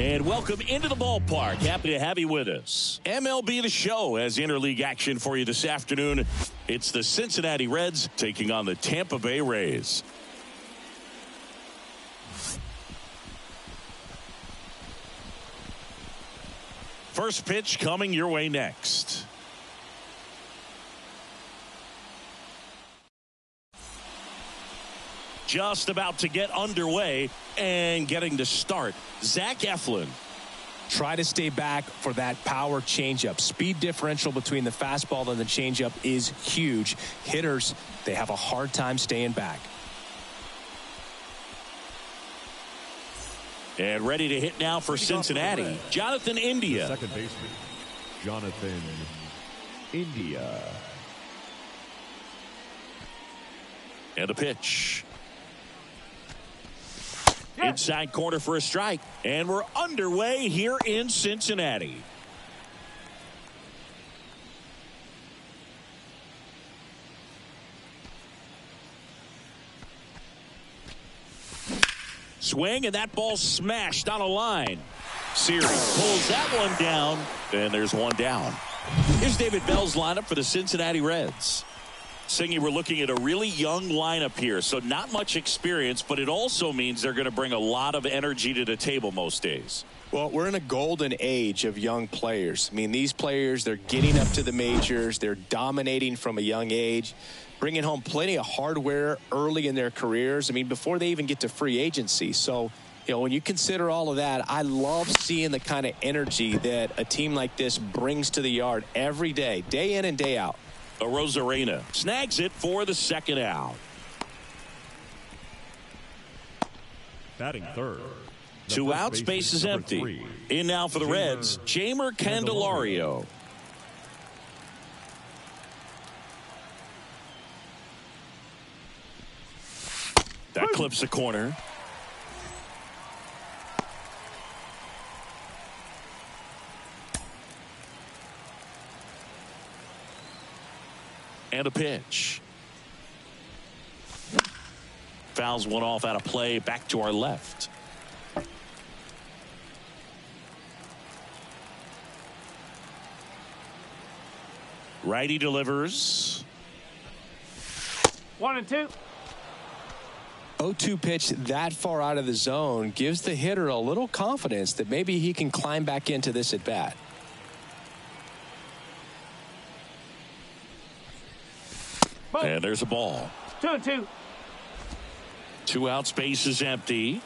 And welcome into the ballpark. Happy to have you with us. MLB The Show has interleague action for you this afternoon. It's the Cincinnati Reds taking on the Tampa Bay Rays. First pitch coming your way next. Just about to get underway and getting to start. Zach Eflin. Try to stay back for that power changeup. Speed differential between the fastball and the changeup is huge. Hitters, they have a hard time staying back. And ready to hit now for Cincinnati, Jonathan India. The second baseman, Jonathan India. And a pitch. Inside corner for a strike. And we're underway here in Cincinnati. Swing, and that ball smashed on a line. Series pulls that one down, and there's one down. Here's David Bell's lineup for the Cincinnati Reds. Singy, we're looking at a really young lineup here, so not much experience, but it also means they're going to bring a lot of energy to the table most days. Well, we're in a golden age of young players. I mean, these players, they're getting up to the majors. They're dominating from a young age, bringing home plenty of hardware early in their careers. I mean, before they even get to free agency. So, you know, when you consider all of that, I love seeing the kind of energy that a team like this brings to the yard every day in and day out. Rosarena snags it for the second out. Batting third. Two out, space is empty. 3. In now for the Reds, Jeimer Candelario. That clips the corner. And a pitch. Fouls one off out of play, back to our left. Righty delivers. 1-2. 0-2 pitch that far out of the zone gives the hitter a little confidence that maybe he can climb back into this at bat. And there's a ball. 2-2. Two out, space is empty.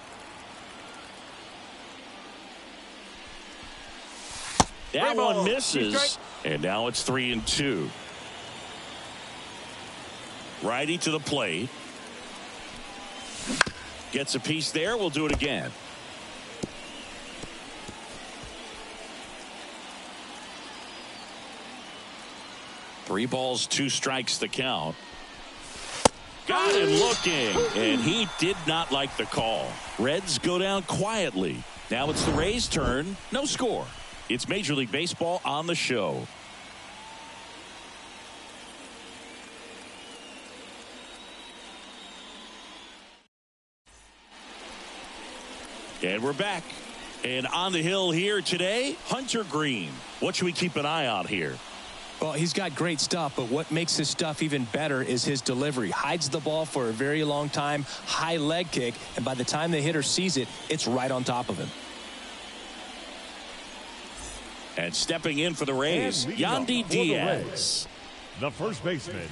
That one misses. And now it's 3-2. Righty to the plate. Gets a piece there. We'll do it again. Three balls, two strikes the count. Got him looking, and he did not like the call. Reds go down quietly. Now it's the Rays' turn. No score. It's Major League Baseball on the show. And we're back. And on the hill here today, Hunter Green. What should we keep an eye on here? Well, he's got great stuff, but what makes his stuff even better is his delivery. Hides the ball for a very long time, high leg kick, and by the time the hitter sees it, it's right on top of him. And stepping in for the Rays, Yandy Diaz. The first baseman,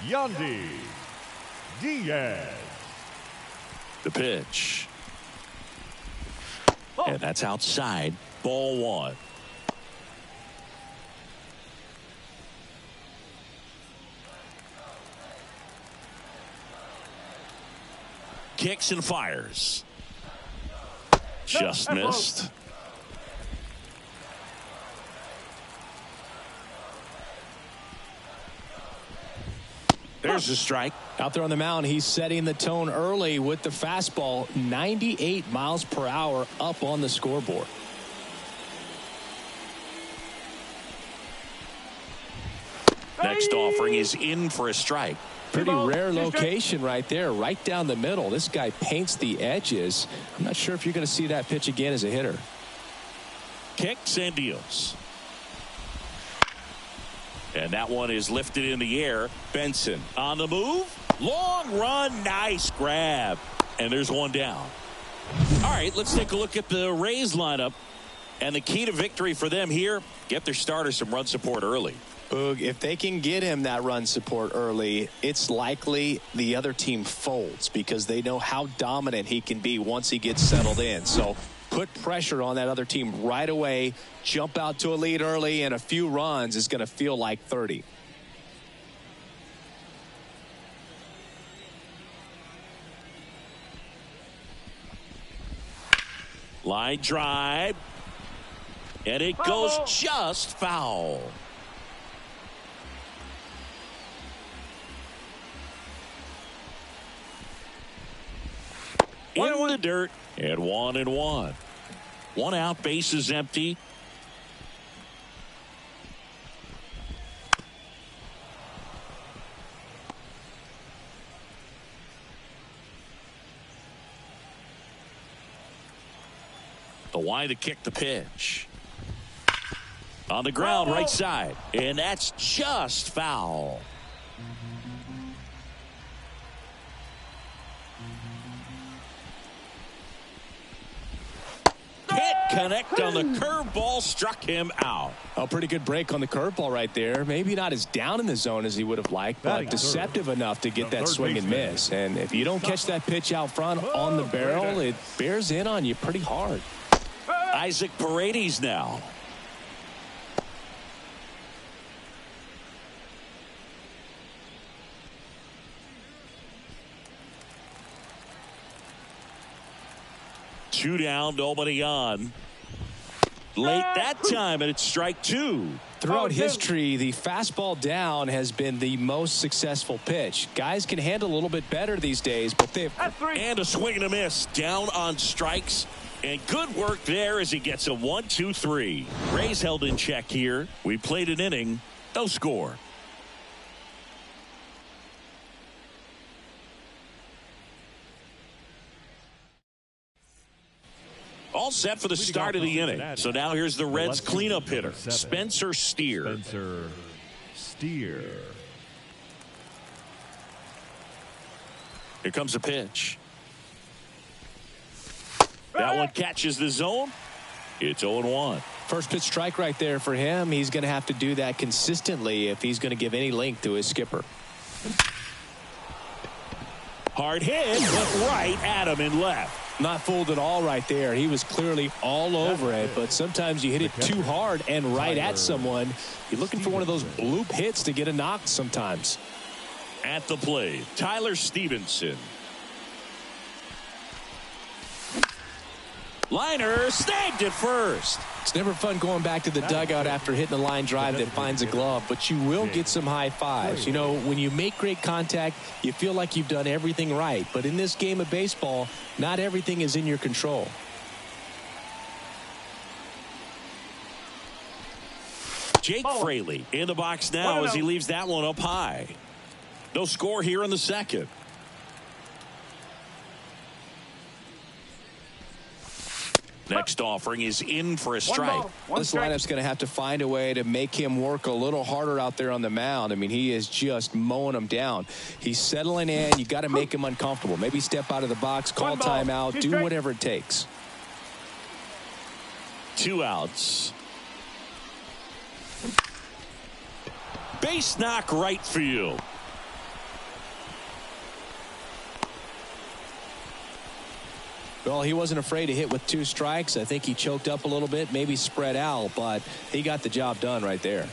Yandy Diaz. The pitch. And that's outside. Ball one. Kicks and fires. Just missed. There's a strike. Out there on the mound, he's setting the tone early with the fastball, 98 miles per hour up on the scoreboard. Next offering is in for a strike. Pretty rare location right there, right down the middle. This guy paints the edges. I'm not sure if you're going to see that pitch again as a hitter. kicks and deals. And that one is lifted in the air. Benson on the move. Long run. Nice grab. And there's one down. All right, let's take a look at the Rays lineup. And the key to victory for them here, get their starter some run support early. Boog, if they can get him that run support early, it's likely the other team folds because they know how dominant he can be once he gets settled in. So put pressure on that other team right away, jump out to a lead early, and a few runs is going to feel like 30. Line drive. And it goes just foul. In the dirt, and 1-1. One out, base is empty. The wide to kick the pitch. On the ground, right side. And that's just foul. Can't connect on the curveball, struck him out. A pretty good break on the curveball right there. Maybe not as down in the zone as he would have liked, but deceptive enough to get that swing and miss. And if you don't catch that pitch out front on the barrel, it bears in on you pretty hard. Isaac Paredes now. Two down, nobody on. Late that time, and it's strike two. Throughout history, the fastball down has been the most successful pitch. Guys can handle a little bit better these days, but they've... And a swing and a miss. Down on strikes. And good work there as he gets a 1-2-3. Rays held in check here. We played an inning. No score. All set for the start of the inning. So now here's the Reds cleanup hitter, Spencer Steer. Here comes a pitch. That one catches the zone. It's 0-1. First pitch strike right there for him. He's going to have to do that consistently if he's going to give any length to his skipper. Hard hit, but right at him and left. Not fooled at all right there. He was clearly all over it, but sometimes you hit it too hard and right at someone. You're looking for one of those bloop hits to get a knock sometimes. At the plate, Tyler Stevenson. Liner snagged at first. It's never fun going back to the dugout after hitting a line drive that finds a glove, but you will get some high fives. You know, when you make great contact, you feel like you've done everything right. But in this game of baseball, not everything is in your control. Jake Fraley in the box now as he leaves that one up high. No score here in the second. Next offering is in for a strike. This lineup's going to have to find a way to make him work a little harder out there on the mound. I mean, he is just mowing them down. He's settling in. You got to make him uncomfortable. Maybe step out of the box, call timeout, do whatever it takes. 2 outs. Base knock right field. Well, he wasn't afraid to hit with 2 strikes. I think he choked up a little bit, maybe spread out, but he got the job done right there.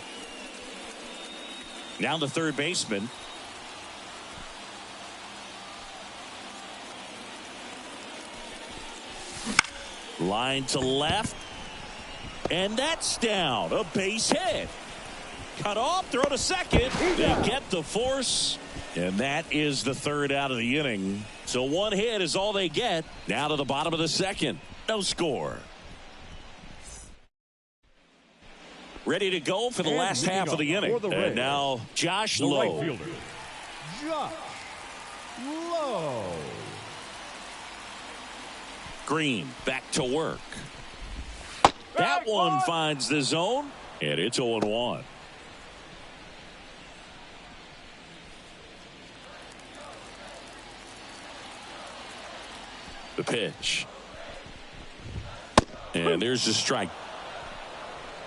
Now the third baseman. Line to left. And that's down. A base hit. Cut off, throw to second. They get the force. And that is the third out of the inning. So 1 hit is all they get. Now to the bottom of the second. No score. Ready to go for the last half of the inning. And now Josh Lowe. Right fielder, Josh Lowe. Green back to work. That one finds the zone, and it's 0-1. The pitch. And there's the strike.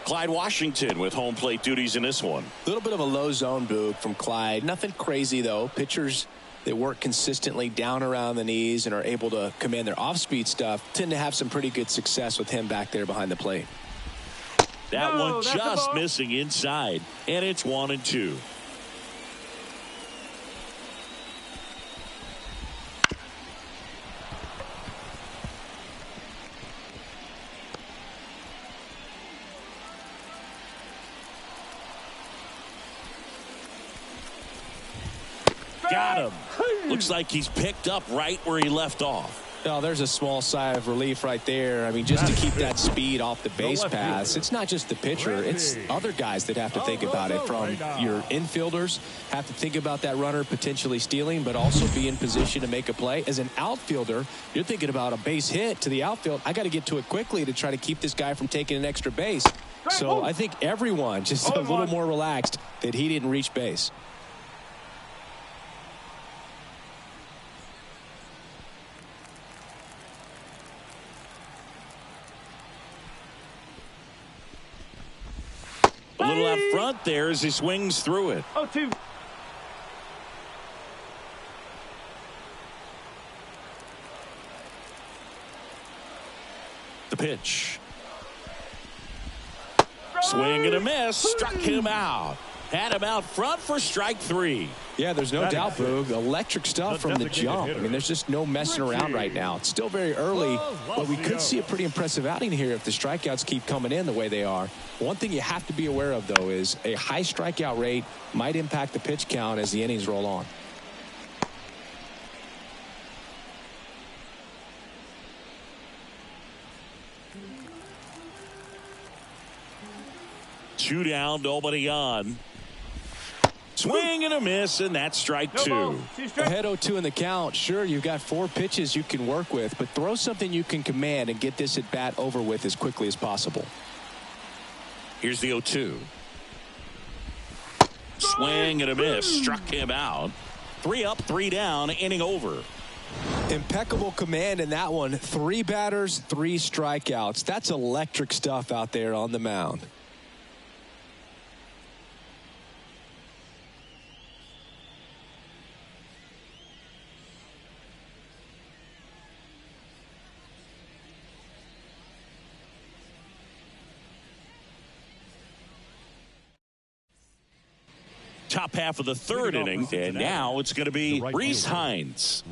Clyde Washington with home plate duties in this one. A little bit of a low zone, Boog, from Clyde. Nothing crazy, though. Pitchers that work consistently down around the knees and are able to command their off-speed stuff tend to have some pretty good success with him back there behind the plate. That one just missing inside, and it's 1-2. Got him. Looks like he's picked up right where he left off. Oh, there's a small sigh of relief right there. I mean, just to keep that speed off the base paths. It's not just the pitcher. It's other guys that have to think about it. From your infielders have to think about that runner potentially stealing, but also be in position to make a play. As an outfielder, you're thinking about a base hit to the outfield. I got to get to it quickly to try to keep this guy from taking an extra base. So I think everyone just a little more relaxed that he didn't reach base. A little out front there as he swings through it. 0-2. The pitch. Swing and a miss. Struck him out. Had him out front for strike 3. Yeah, there's no doubt, Boog. Electric stuff from the jump. I mean, there's just no messing around right now. It's still very early, but we could see a pretty impressive outing here if the strikeouts keep coming in the way they are. One thing you have to be aware of, though, is a high strikeout rate might impact the pitch count as the innings roll on. Two down, nobody on. Swing and a miss, and that's strike 2. Ahead 0-2 in the count. Sure, you've got 4 pitches you can work with, but throw something you can command and get this at bat over with as quickly as possible. Here's the 0-2. Swing and a miss. Struck him out. 3 up, 3 down, inning over. Impeccable command in that one. 3 batters, 3 strikeouts. That's electric stuff out there on the mound. Top half of the 3rd inning, and now it's going to be Rhys Hines.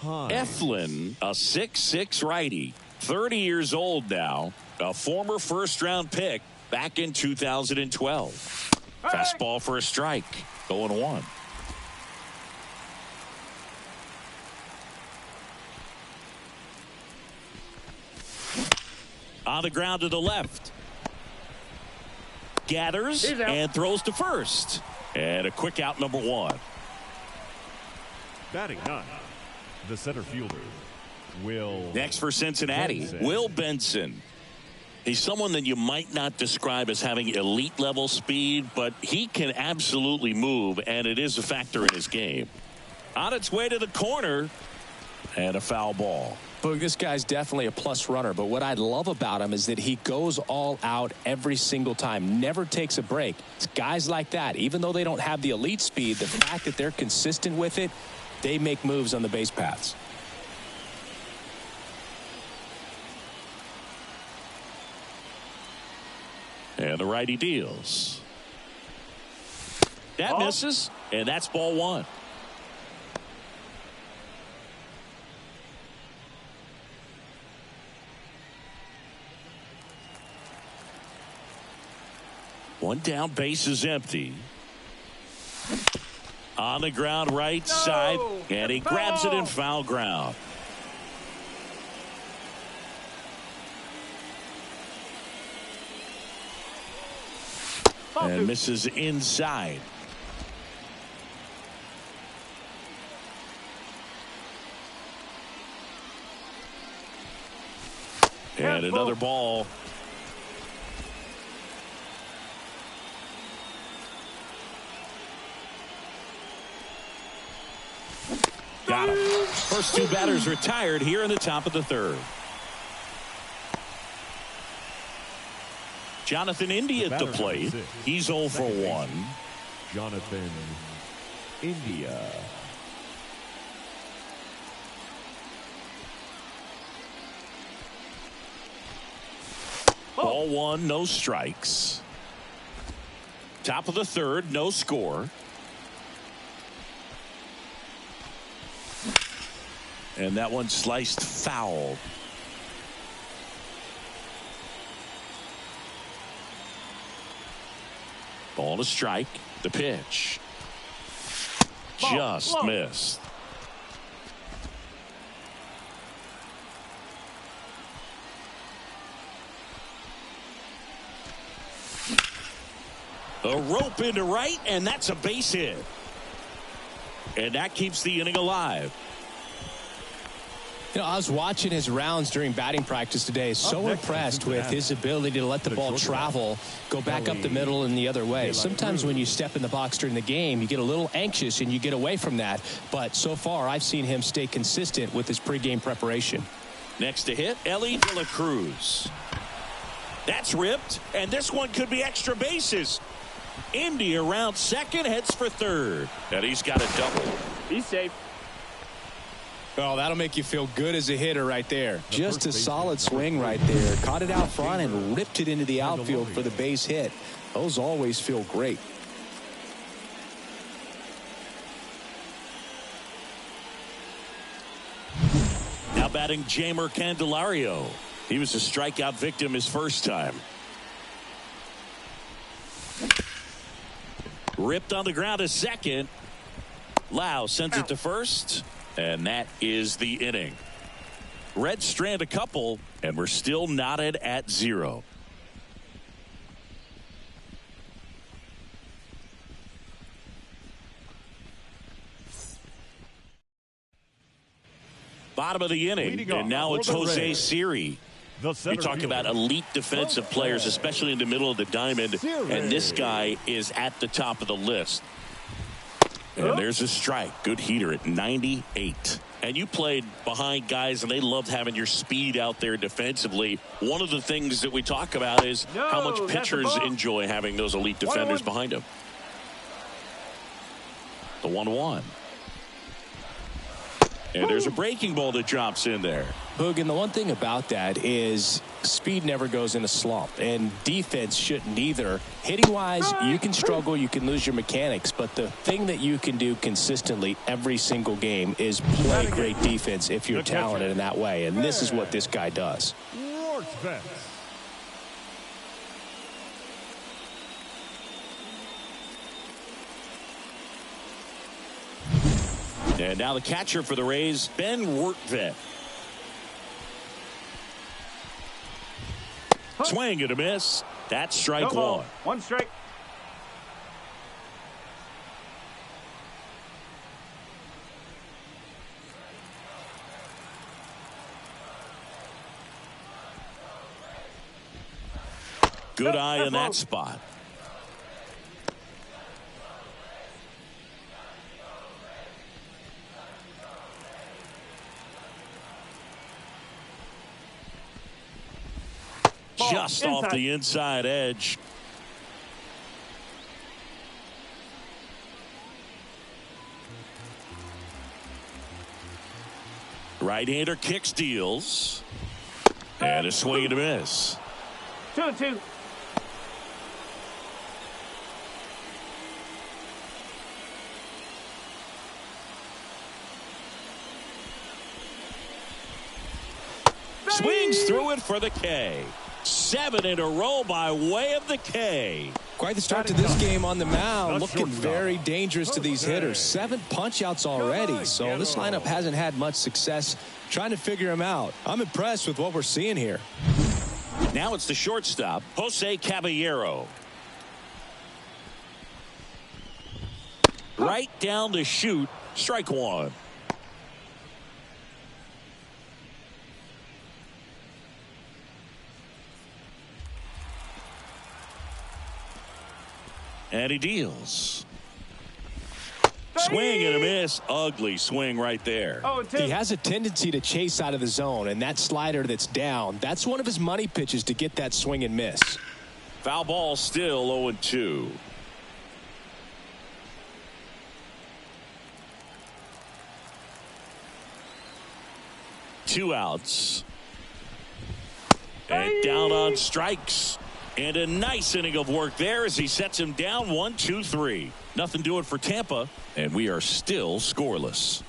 Eflin, a 6'6" righty, 30 years old now, a former first-round pick back in 2012. Fastball for a strike, 0-1. On the ground to the left. Gathers and throws to first. And a quick out, number 1. Batting 9, the center fielder, Will. Next for Cincinnati, Benson. Will Benson. He's someone that you might not describe as having elite level speed, but he can absolutely move, and it is a factor in his game. On its way to the corner, and a foul ball. Boog, this guy's definitely a plus runner, but what I love about him is that he goes all out every single time, never takes a break. It's guys like that, even though they don't have the elite speed, the fact that they're consistent with it, they make moves on the base paths. And the righty deals. That misses, and that's ball 1. One down, base is empty. On the ground, right side, and he grabs it in foul ground. And misses inside. And another ball. Got him. First two batters retired here in the top of the third. Jonathan India at the plate. He's 0 for 1. Jonathan India. Ball one, no strikes. Top of the third, no score. And that one sliced foul. Ball to strike. The pitch. Just missed. A rope into right, and that's a base hit. And that keeps the inning alive. You know, I was watching his rounds during batting practice today. So impressed with his ability to let the ball travel, go back up the middle and the other way. Sometimes when you step in the box during the game, you get a little anxious and you get away from that. But so far, I've seen him stay consistent with his pregame preparation. Next to hit, Ellie De La Cruz. That's ripped, and this one could be extra bases. India around second, heads for third. And he's got a double. Be safe. Oh, that'll make you feel good as a hitter right there. Just a solid swing right there. Caught it out front and ripped it into the outfield for the base hit. Those always feel great. Now batting Jamer Candelario. He was a strikeout victim his first time. Ripped on the ground to second. Lau sends it to first. And that is the inning. Reds strand a couple, and we're still knotted at 0. Bottom of the inning, and now it's Jose Siri. You talk about elite defensive players, especially in the middle of the diamond, and this guy is at the top of the list. And there's a strike. Good heater at 98. And you played behind guys, and they loved having your speed out there defensively. One of the things that we talk about is how much pitchers enjoy having those elite defenders behind them. The 1-1. And there's a breaking ball that drops in there. Boog, and the one thing about that is speed never goes in a slump, and defense shouldn't either. Hitting-wise, you can struggle, you can lose your mechanics, but the thing that you can do consistently every single game is play great defense if you're talented in that way, and this is what this guy does. And now the catcher for the Rays, Ben Wortvet. Swing and a miss. That's strike one. One strike. Good eye in that spot. Just off the inside edge. Right-hander kick steals. And a swing and a miss. 2-2. Swings through it for the K. 7 in a row by way of the K. Quite the start to this game on the mound. Looking very dangerous to these hitters. 7 punch-outs already. So this lineup hasn't had much success trying to figure him out. I'm impressed with what we're seeing here. Now it's the shortstop, Jose Caballero. Right down the chute, strike one. And he deals. Swing and a miss. Ugly swing right there. He has a tendency to chase out of the zone, and that slider that's down, that's one of his money pitches to get that swing and miss. Foul ball still 0-2. Two outs. And down on strikes. And a nice inning of work there as he sets him down 1-2-3. Nothing doing for Tampa, and we are still scoreless.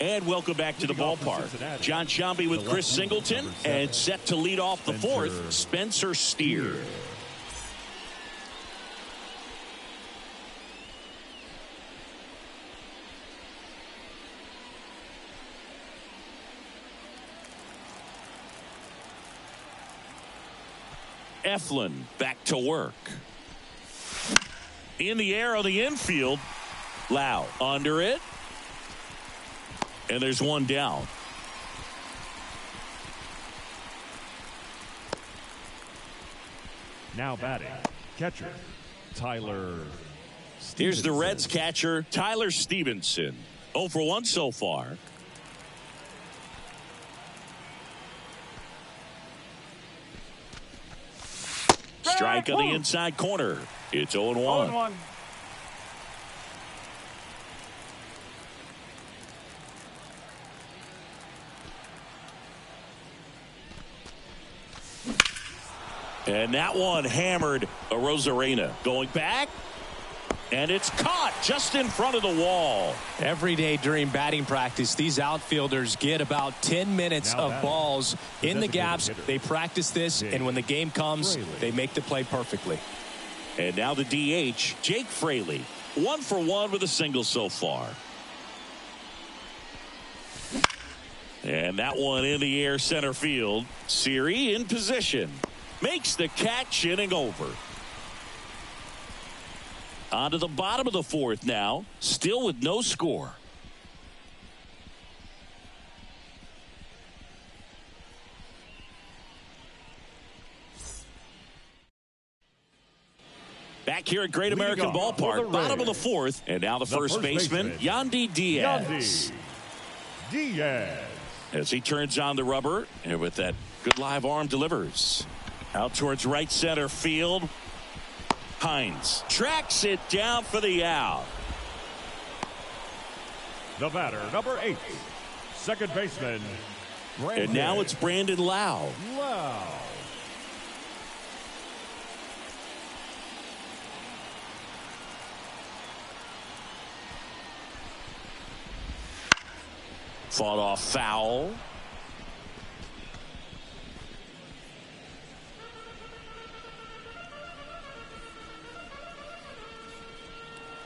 And welcome back to the ballpark. John Sciambi with Chris Singleton, and set to lead off the fourth, Spencer Steer. Eflin back to work. In the air on the infield. Lau under it. And there's one down. Now batting, catcher, Tyler Stevenson. Here's the Reds catcher, Tyler Stevenson. 0 for 1 so far. Strike on the inside corner. It's 0-1. And that one hammered a Rosarena. Going back. And it's caught just in front of the wall. Every day during batting practice, these outfielders get about 10 minutes of balls in the gaps. They practice this, and when the game comes, they make the play perfectly. And now the DH, Jake Fraley. 1 for 1 with a single so far. And that one in the air center field. Siri in position. Makes the catch, inning over. On to the bottom of the fourth now. Still with no score. Back here at Great American Ballpark. Bottom of the fourth. And now the first baseman, Yandy Diaz. As he turns on the rubber. And with that good live arm delivers. Out towards right center field. Hines tracks it down for the out. The batter, number 8, second baseman, And now it's Brandon Lau. Fought off foul.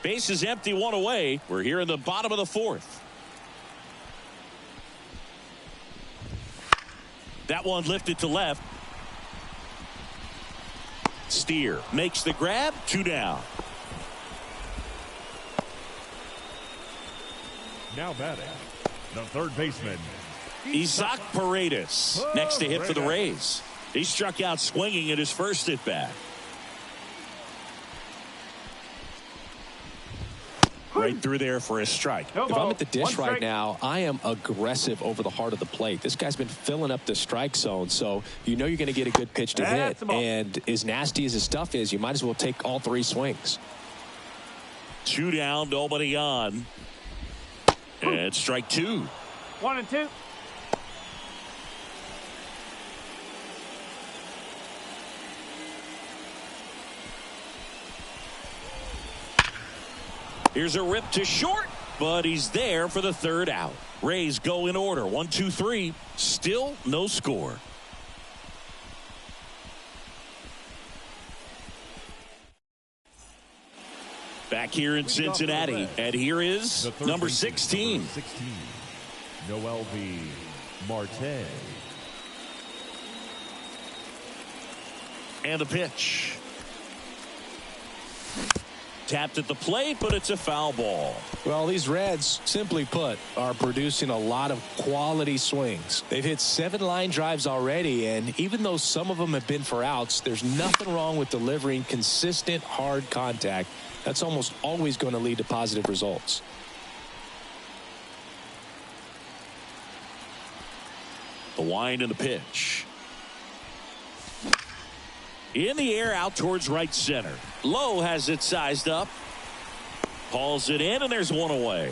Base is empty, one away. We're here in the bottom of the fourth. That one lifted to left. Steer makes the grab, 2 down. Now batting, the third baseman, Isaac Paredes next to hit for the Rays. He struck out swinging at his first at bat. Right through there for a strike. If I'm at the dish right now, I am aggressive over the heart of the plate. This guy's been filling up the strike zone, so you know you're going to get a good pitch to hit. And as nasty as his stuff is, you might as well take all 3 swings. 2 down, nobody on. And strike 2. 1-2. Here's a rip to short, but he's there for the 3rd out. Rays go in order. 1, 2, 3. Still no score. Back here in Cincinnati, and here is number 16. Noel B. Marte. And the pitch. Tapped at the plate, but it's a foul ball. Well, these Reds, simply put, are producing a lot of quality swings. They've hit 7 line drives already, and even though some of them have been for outs, there's nothing wrong with delivering consistent, hard contact. That's almost always going to lead to positive results. The wind and the pitch. In the air out towards right center. Lowe has it sized up. Hauls it in, and there's one away.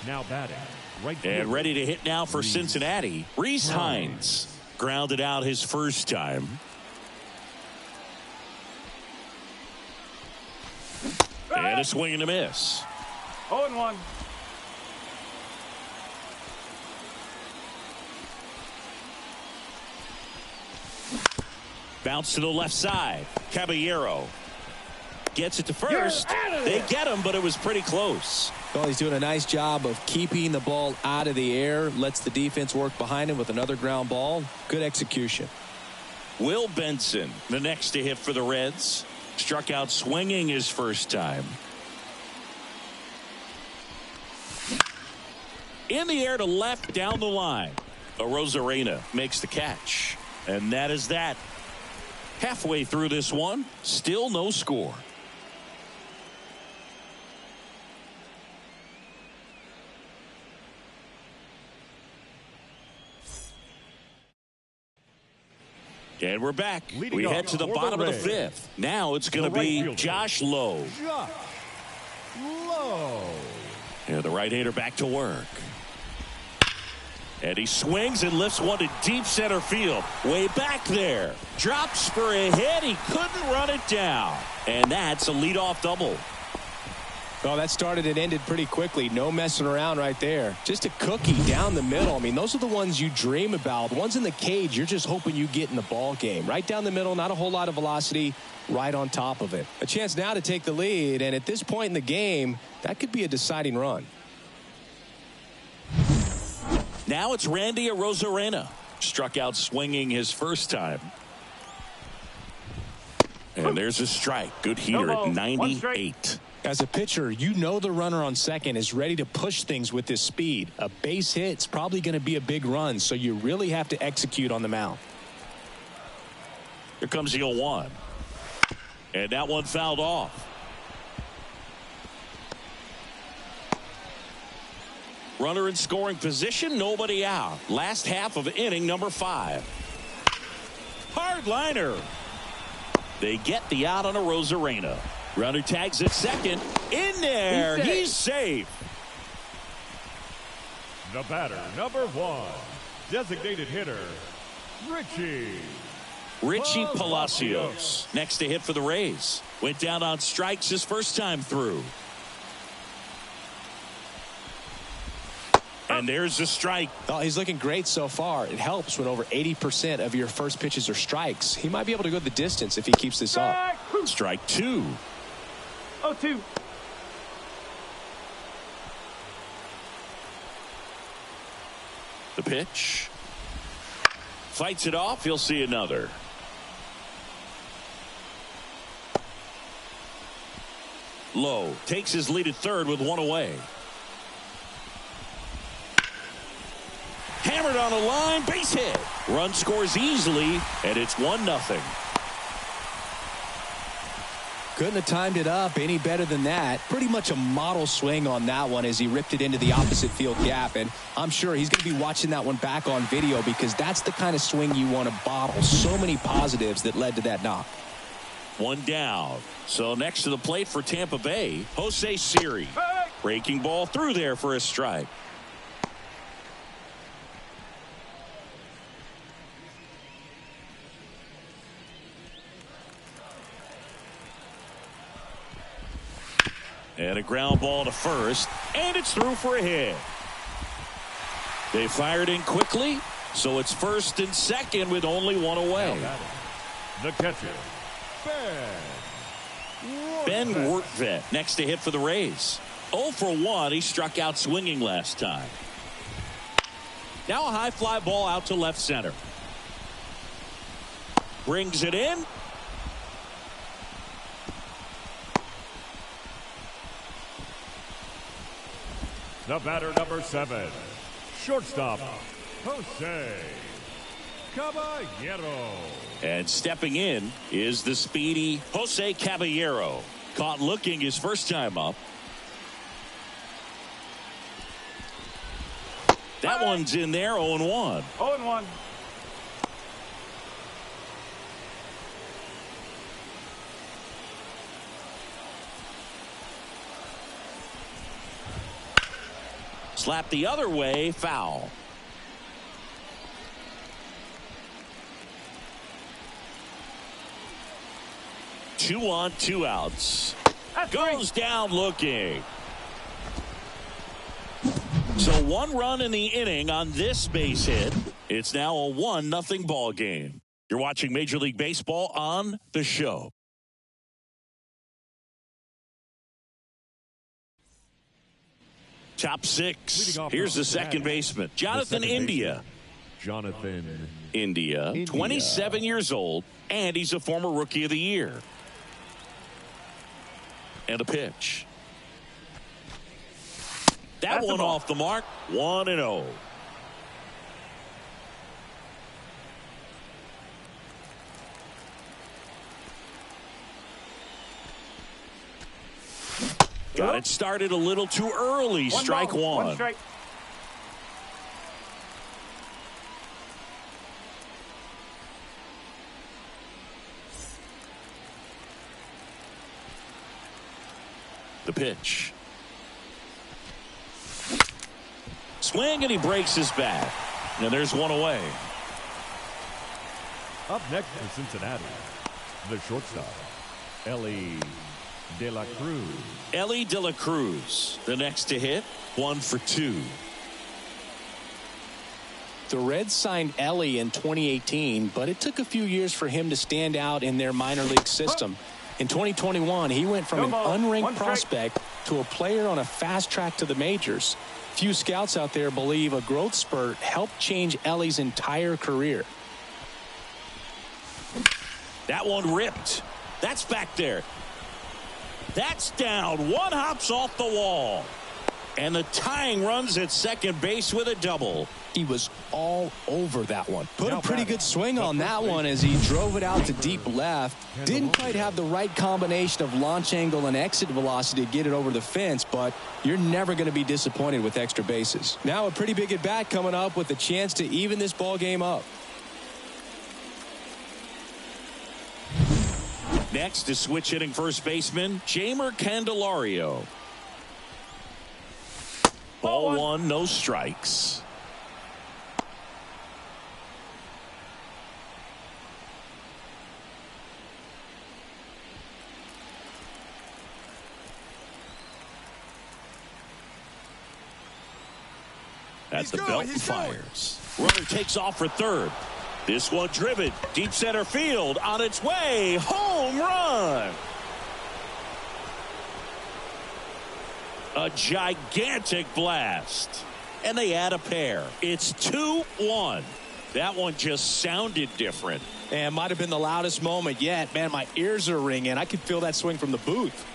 Now batting. Right and ready to hit now for Cincinnati. Rhys Hines grounded out his first time. And a swing and a miss. 0-1. Bounce to the left side. Caballero gets it to first. They get him, but it was pretty close. Well, he's doing a nice job of keeping the ball out of the air. Lets the defense work behind him with another ground ball. Good execution. Will Benson, the next to hit for the Reds. Struck out swinging his first time. In the air to left down the line. Arozarena makes the catch. And that is that. Halfway through this one, still no score. And we're back. We head to the bottom of the 5th. Now it's going to be Josh Lowe. And the right-hander back to work. And he swings and lifts one to deep center field. Way back there. Drops for a hit. He couldn't run it down. And that's a leadoff double. Well, that started and ended pretty quickly. No messing around right there. Just a cookie down the middle. I mean, those are the ones you dream about. The ones in the cage, you're just hoping you get in the ball game. Right down the middle, not a whole lot of velocity, right on top of it. A chance now to take the lead, and at this point in the game, that could be a deciding run. Now it's Randy Arozarena. Struck out swinging his first time. And there's a strike. Good heater at 98. As a pitcher, you know the runner on second is ready to push things with his speed. A base hit's probably going to be a big run, so you really have to execute on the mound. Here comes the 0-1. And that one fouled off. Runner in scoring position, nobody out. Last half of inning number 5. Hard liner. They get the out on Arozarena. Runner tags at second. In there. He's safe. The batter, number 1. Designated hitter, Richie Palacios. Next to hit for the Rays. Went down on strikes his first time through. And there's the strike. Oh, he's looking great so far. It helps when over 80% of your first pitches are strikes. He might be able to go the distance if he keeps this up. Strike 2. 0-2. The pitch. Fights it off. He'll see another. Lowe takes his lead at third with one away. Hammered on a line, base hit. Run scores easily, and it's 1-0. Couldn't have timed it up any better than that. Pretty much a model swing on that one as he ripped it into the opposite field gap. And I'm sure he's going to be watching that one back on video because that's the kind of swing you want to bottle. So many positives that led to that knock. One down. So next to the plate for Tampa Bay, Jose Siri. Breaking ball through there for a strike. And a ground ball to first, and it's through for a hit. They fired in quickly, so it's first and second with only one away. The catcher, Ben Wortvet next to hit for the Rays. 0 for 1. He struck out swinging last time. Now a high fly ball out to left center. Brings it in. The batter, number 7, shortstop, Jose Caballero. And stepping in is the speedy Jose Caballero. Caught looking his first time up. That one's in there, 0-1. 0-1. Slap the other way, foul. Two on, 2 outs. Goes down looking. So 1 run in the inning on this base hit. It's now a 1-0 ball game. You're watching Major League Baseball on The Show. Top 6. Here's the second baseman, Jonathan India. Jonathan India, 27 years old, and he's a former Rookie of the Year. And a pitch. That one off the mark, 1-0. Got it started a little too early. Strike one. 1 strike. The pitch. Swing, and he breaks his bat. Now there's one away. Up next for Cincinnati, the shortstop, Ellie De La Cruz. Ellie De La Cruz, the next to hit, 1 for 2. The Reds signed Ellie in 2018, but it took a few years for him to stand out in their minor league system. In 2021, he went from an unranked prospect to a player on a fast track to the majors. Few scouts out there believe a growth spurt helped change Ellie's entire career. That one ripped. That's back there. That's down. One hops off the wall. And the tying runs at second base with a double. He was all over that one. Put a pretty good swing on that one as he drove it out to deep left. Didn't quite have the right combination of launch angle and exit velocity to get it over the fence, but you're never going to be disappointed with extra bases. Now a pretty big at bat coming up with a chance to even this ball game up. Next is switch hitting first baseman Jeimer Candelario. Ball 1, no strikes. At the belt and fires. Runner takes off for third. This one driven deep center field, on its way, home run. A gigantic blast. And they add a pair. It's 2-1. That one just sounded different. And might have been the loudest moment yet. Man, my ears are ringing. I could feel that swing from the booth.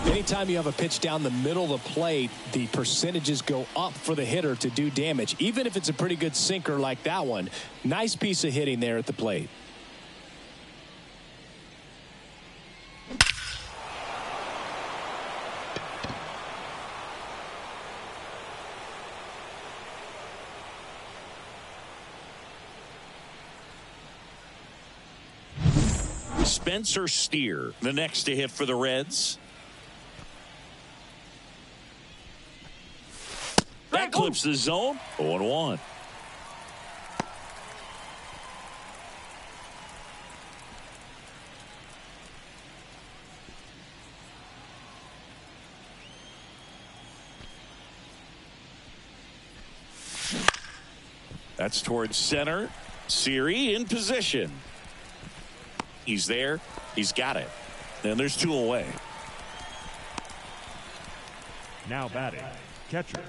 Anytime you have a pitch down the middle of the plate, the percentages go up for the hitter to do damage, even if it's a pretty good sinker like that one. Nice piece of hitting there at the plate. Spencer Steer, the next to hit for the Reds. That clips the zone. 0-1. That's towards center. Siri in position. He's there. He's got it. And there's 2 away. Now batting, Catcher,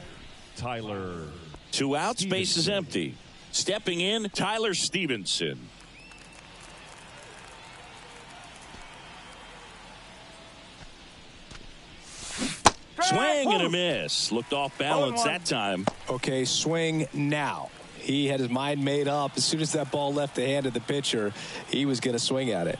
Tyler. 2 outs, base is Stevenson. empty. Stepping in, Tyler Stevenson. Swing and a miss. Looked off balance that time. Okay, swing now. He had his mind made up. As soon as that ball left the hand of the pitcher, he was going to swing at it.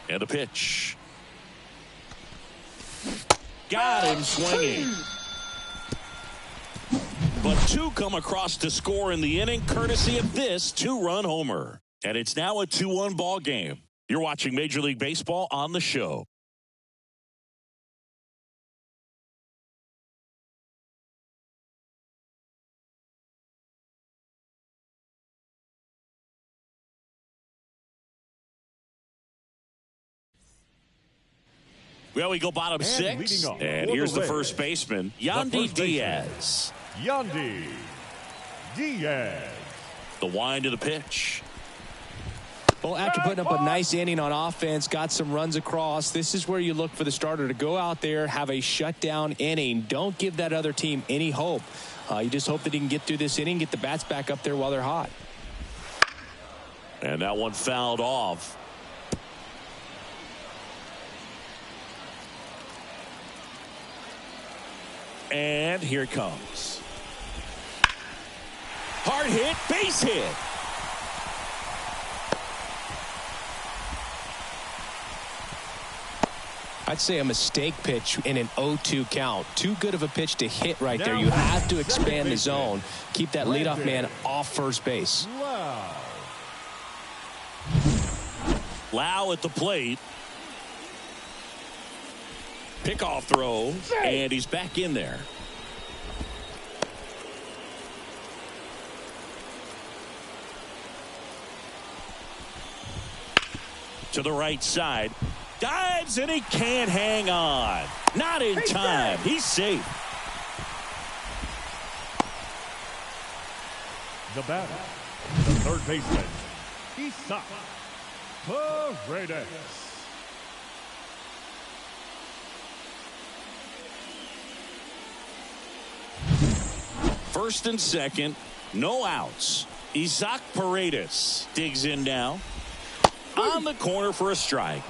And a pitch. Got him swinging. But 2 come across to score in the inning, courtesy of this 2-run homer. And it's now a 2-1 ball game. You're watching Major League Baseball on the show. Well, we go bottom 6, and here's the first baseman, Yandy Diaz. Yandy Diaz. The wind to the pitch. Well, after putting up a nice inning on offense, got some runs across, this is where you look for the starter to go out there, have a shutdown inning. Don't give that other team any hope. You just hope that he can get through this inning, get the bats back up there while they're hot. And that one fouled off. And here it comes. Hard hit, base hit. I'd say a mistake pitch in an 0-2 count. Too good of a pitch to hit right there. You have to expand the zone. Keep that leadoff man off first base. Lau at the plate. Pickoff throw, and he's back in there. To the right side. Dives, and he can't hang on. Not in time. He's safe. The batter, the third baseman, Isaac Paredes. First and second, no outs. Isaac Paredes digs in now. On the corner for a strike.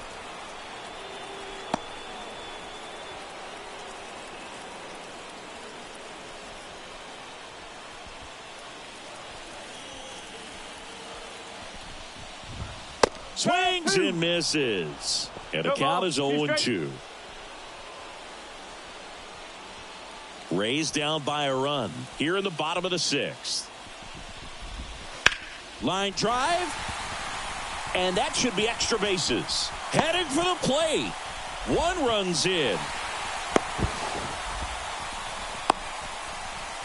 Swings and misses. And the count is 0-2. Rays down by a run here in the bottom of the 6th. Line drive. And that should be extra bases. Heading for the plate. 1 run's in.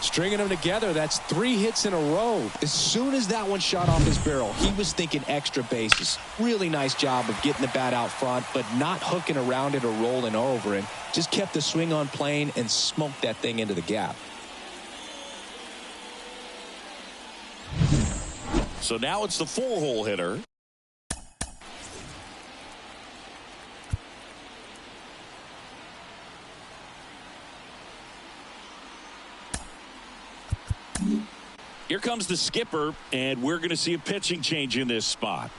Stringing them together, that's 3 hits in a row. As soon as that one shot off his barrel, he was thinking extra bases. Really nice job of getting the bat out front, but not hooking around it or rolling over it. Just kept the swing on plane and smoked that thing into the gap. So now it's the 4-hole hitter. Here comes the skipper, and we're going to see a pitching change in this spot.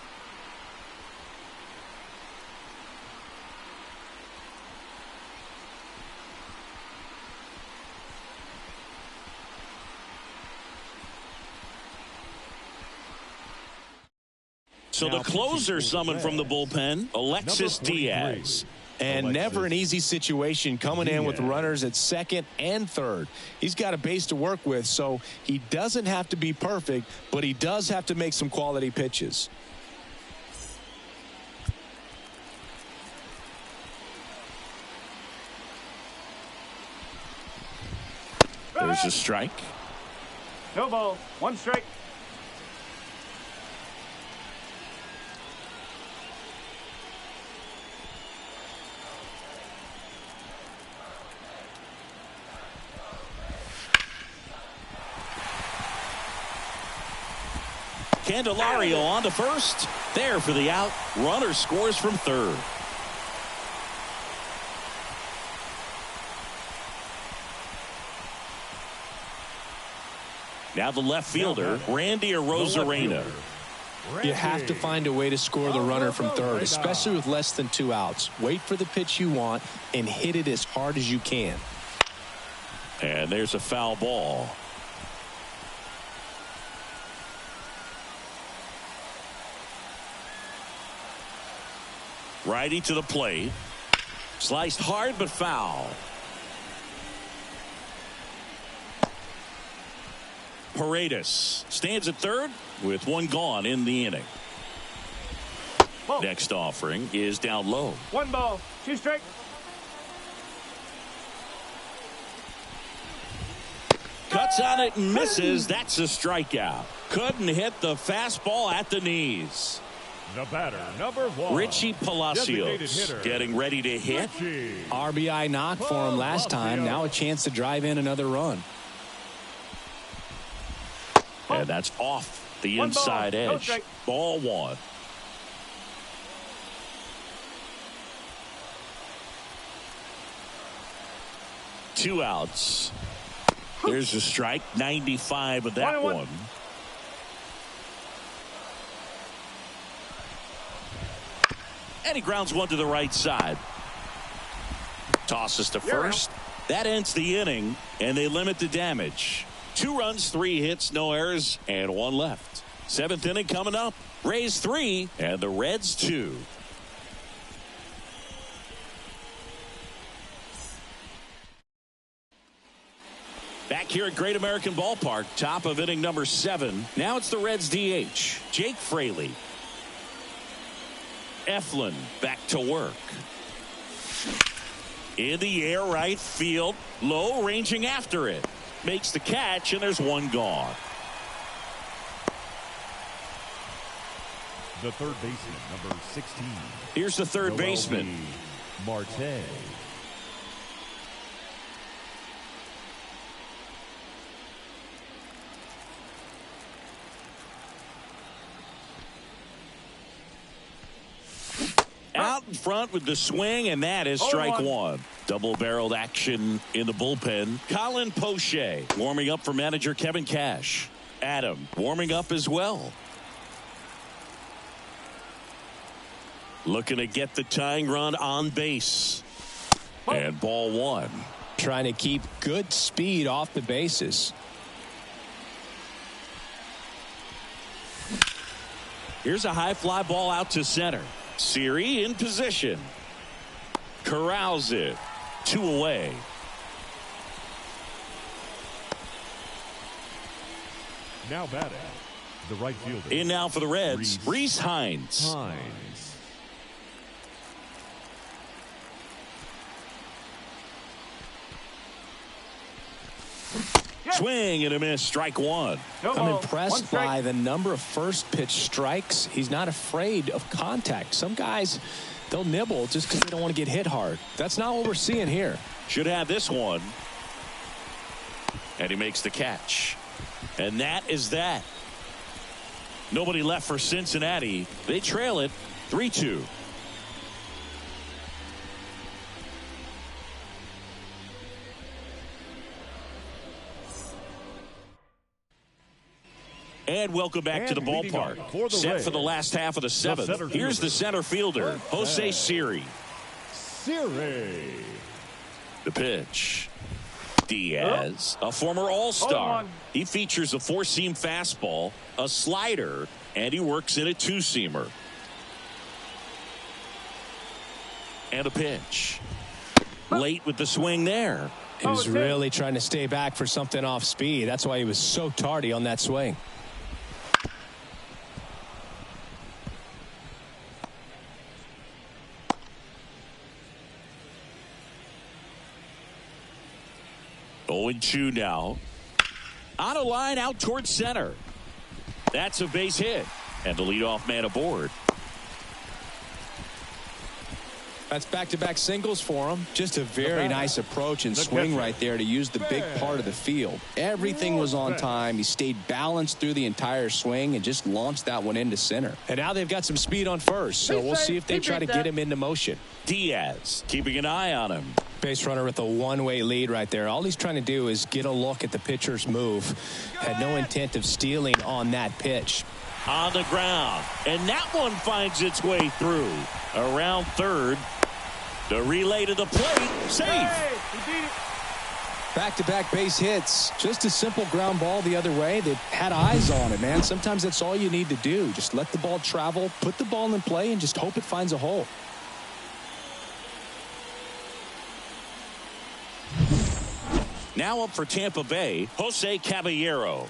So the closer summoned from the bullpen, Alexis Diaz. And never an easy situation coming in with runners at second and third. He's got a base to work with, so he doesn't have to be perfect, but he does have to make some quality pitches. There's a strike. No ball. 1 strike. Candelario on to first. There for the out. Runner scores from third. Now the left fielder, Randy Arozarena. You have to find a way to score the runner from third, especially with less than 2 outs. Wait for the pitch you want and hit it as hard as you can. And there's a foul ball. Righty to the plate. Sliced hard but foul. Paredes stands at third with one gone in the inning. Ball. Next offering is down low. 1 ball, 2 strikes. Cuts on it and misses. That's a strikeout. Couldn't hit the fastball at the knees. The batter, number 1. Richie Palacios getting ready to hit. RBI knock for him last time. Now a chance to drive in another run. And that's off the inside ball, no edge. strike. Ball 1. Two outs. There's a strike. 95 of that 1-1. one. And he grounds one to the right side. Tosses to first. That ends the inning, and they limit the damage. 2 runs, 3 hits, no errors, and 1 left. 7th inning coming up. Rays 3 and the Reds 2. Back here at Great American Ballpark, top of inning number 7. Now it's the Reds DH, Jake Fraley. Eflin back to work. In the air, right field. Low, ranging after it. Makes the catch, and there's one gone. The third baseman, number 16. Here's the third baseman. Marte. Out in front with the swing, and that is strike 1. Double-barreled action in the bullpen. Colin Poche warming up for manager Kevin Cash. Adam warming up as well. Looking to get the tying run on base. And ball 1. Trying to keep good speed off the bases. Here's a high fly ball out to center. Siri in position. Corrals it. 2 away. Now batting, the right fielder. In now for the Reds, Rhys Hines. Swing and a miss. Strike 1. I'm impressed by the number of first pitch strikes. He's not afraid of contact. Some guys, they'll nibble just because they don't want to get hit hard. That's not what we're seeing here. Should have this one. And he makes the catch. And that is that. Nobody left for Cincinnati. They trail it 3-2. And welcome back to the ballpark. Set for the last half of the 7th. Here's the center fielder, Jose Siri. The pitch. Diaz, a former All-Star. He features a 4-seam fastball, a slider, and he works in a 2-seamer. And a pitch. Late with the swing there. He was really trying to stay back for something off speed. That's why he was so tardy on that swing. Oh, 0-2 now. On a line out towards center. That's a base hit. And the leadoff man aboard. That's back-to-back singles for him. Just a very nice approach and swing right there to use the big part of the field. Everything was on time. He stayed balanced through the entire swing and just launched that one into center. And now they've got some speed on first, so we'll see if they try to get him into motion. Diaz keeping an eye on him. Base runner with a one-way lead right there. All he's trying to do is get a look at the pitcher's move. Had no intent of stealing on that pitch. On the ground, and that one finds its way through. Around third. The relay to the plate. Safe. Back-to-back base hits. Just a simple ground ball the other way. They had eyes on it, man. Sometimes that's all you need to do. Just let the ball travel, put the ball in play, and just hope it finds a hole. Now up for Tampa Bay, Jose Caballero.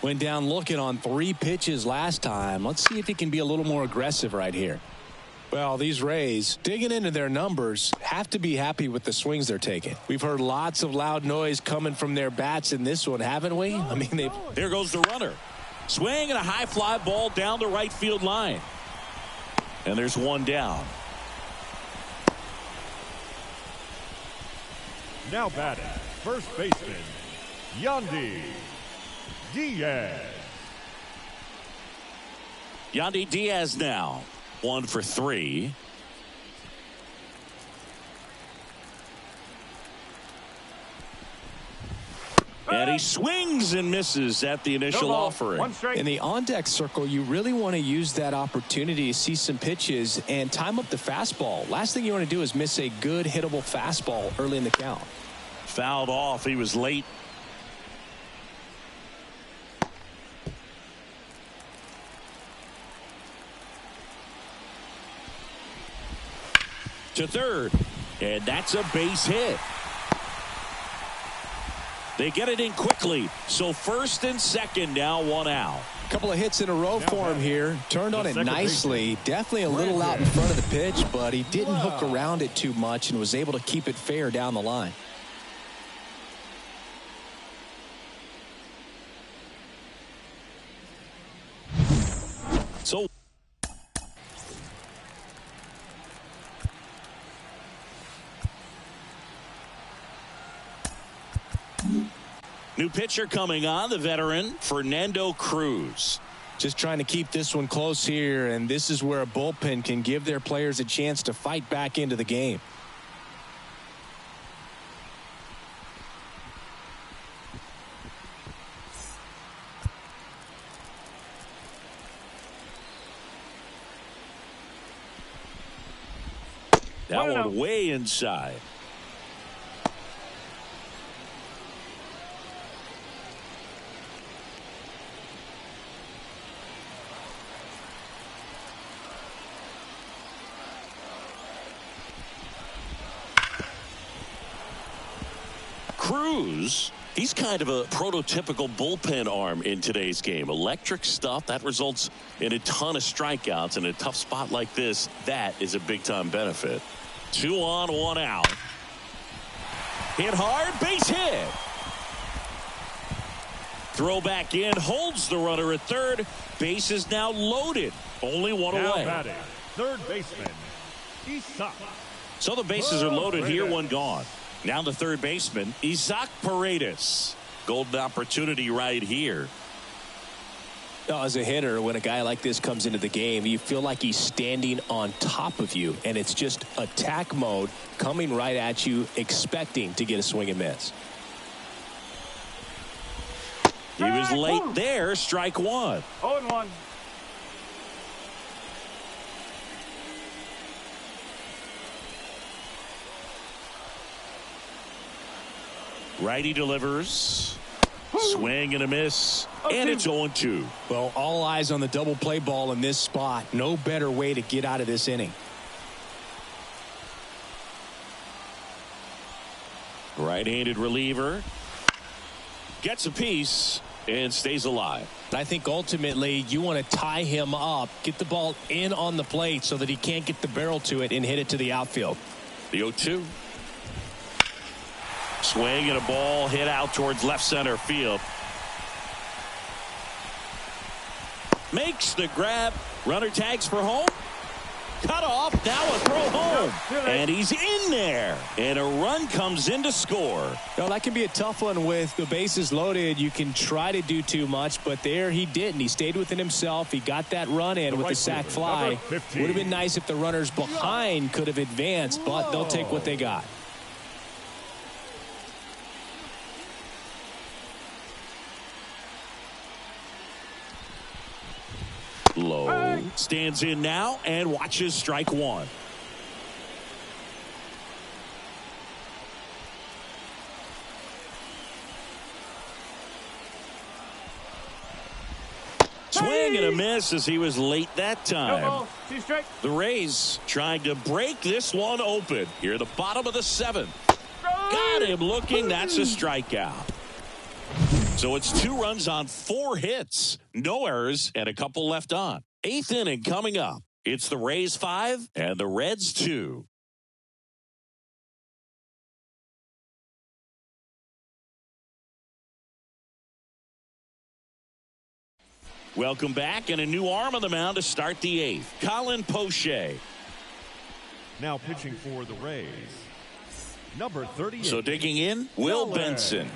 Went down looking on 3 pitches last time. Let's see if he can be a little more aggressive right here. Well, these Rays, digging into their numbers, have to be happy with the swings they're taking. We've heard lots of loud noise coming from their bats in this one, haven't we? I mean, there goes the runner. Swing and a high fly ball down the right field line. And there's one down. Now batting, first baseman, Yandy Diaz. Yandy Diaz now. 1 for 3. And he swings and misses at the initial offering. In the on-deck circle, you really want to use that opportunity to see some pitches and time up the fastball. Last thing you want to do is miss a good hittable fastball early in the count. Fouled off. He was late. To third, and that's a base hit. They get it in quickly, so first and second now, 1 out. A couple of hits in a row for him here. Turned on it nicely. Definitely a little out in front of the pitch, but he didn't hook around it too much and was able to keep it fair down the line. So new pitcher coming on, the veteran Fernando Cruz. Just trying to keep this one close here, and this is where a bullpen can give their players a chance to fight back into the game. That one way inside. Cruz, he's kind of a prototypical bullpen arm in today's game. Electric stuff that results in a ton of strikeouts. In a tough spot like this, that is a big-time benefit. 2 on, 1 out. Hit hard, base hit. Throw back in, holds the runner at third. Base is now loaded. Only 1 now away. Batting, third baseman, Isaac. So the bases are loaded here, 1 gone. Now the third baseman, Isaac Paredes. Golden opportunity right here. As a hitter, when a guy like this comes into the game, you feel like he's standing on top of you, and it's just attack mode coming right at you, expecting to get a swing and miss. He was late there. Strike 1. 0-1. Righty delivers. Swing and a miss. And it's 0-2. Well, all eyes on the double play ball in this spot. No better way to get out of this inning. Right-handed reliever. Gets a piece and stays alive. I think ultimately you want to tie him up, get the ball in on the plate so that he can't get the barrel to it and hit it to the outfield. The 0-2. Swing and a ball hit out towards left center field. Makes the grab. Runner tags for home. cut off. Now a throw home. And he's in there. And a run comes in to score. No, that can be a tough one with the bases loaded. You can try to do too much, but there he didn't. He stayed within himself. He got that run in with the sac fly. Would have been nice if the runners behind could have advanced, but they'll take what they got. Low stands in now and watches strike one. Swing and a miss as he was late that time. The Rays trying to break this one open. Here, the bottom of the seventh. Got him looking. That's a strikeout. So it's 2 runs on 4 hits. No errors and a couple left on. 8th inning coming up. It's the Rays 5 and the Reds 2. Welcome back, and a new arm on the mound to start the 8th. Colin Poche. Now pitching for the Rays, number 38. So digging in, Will Benson.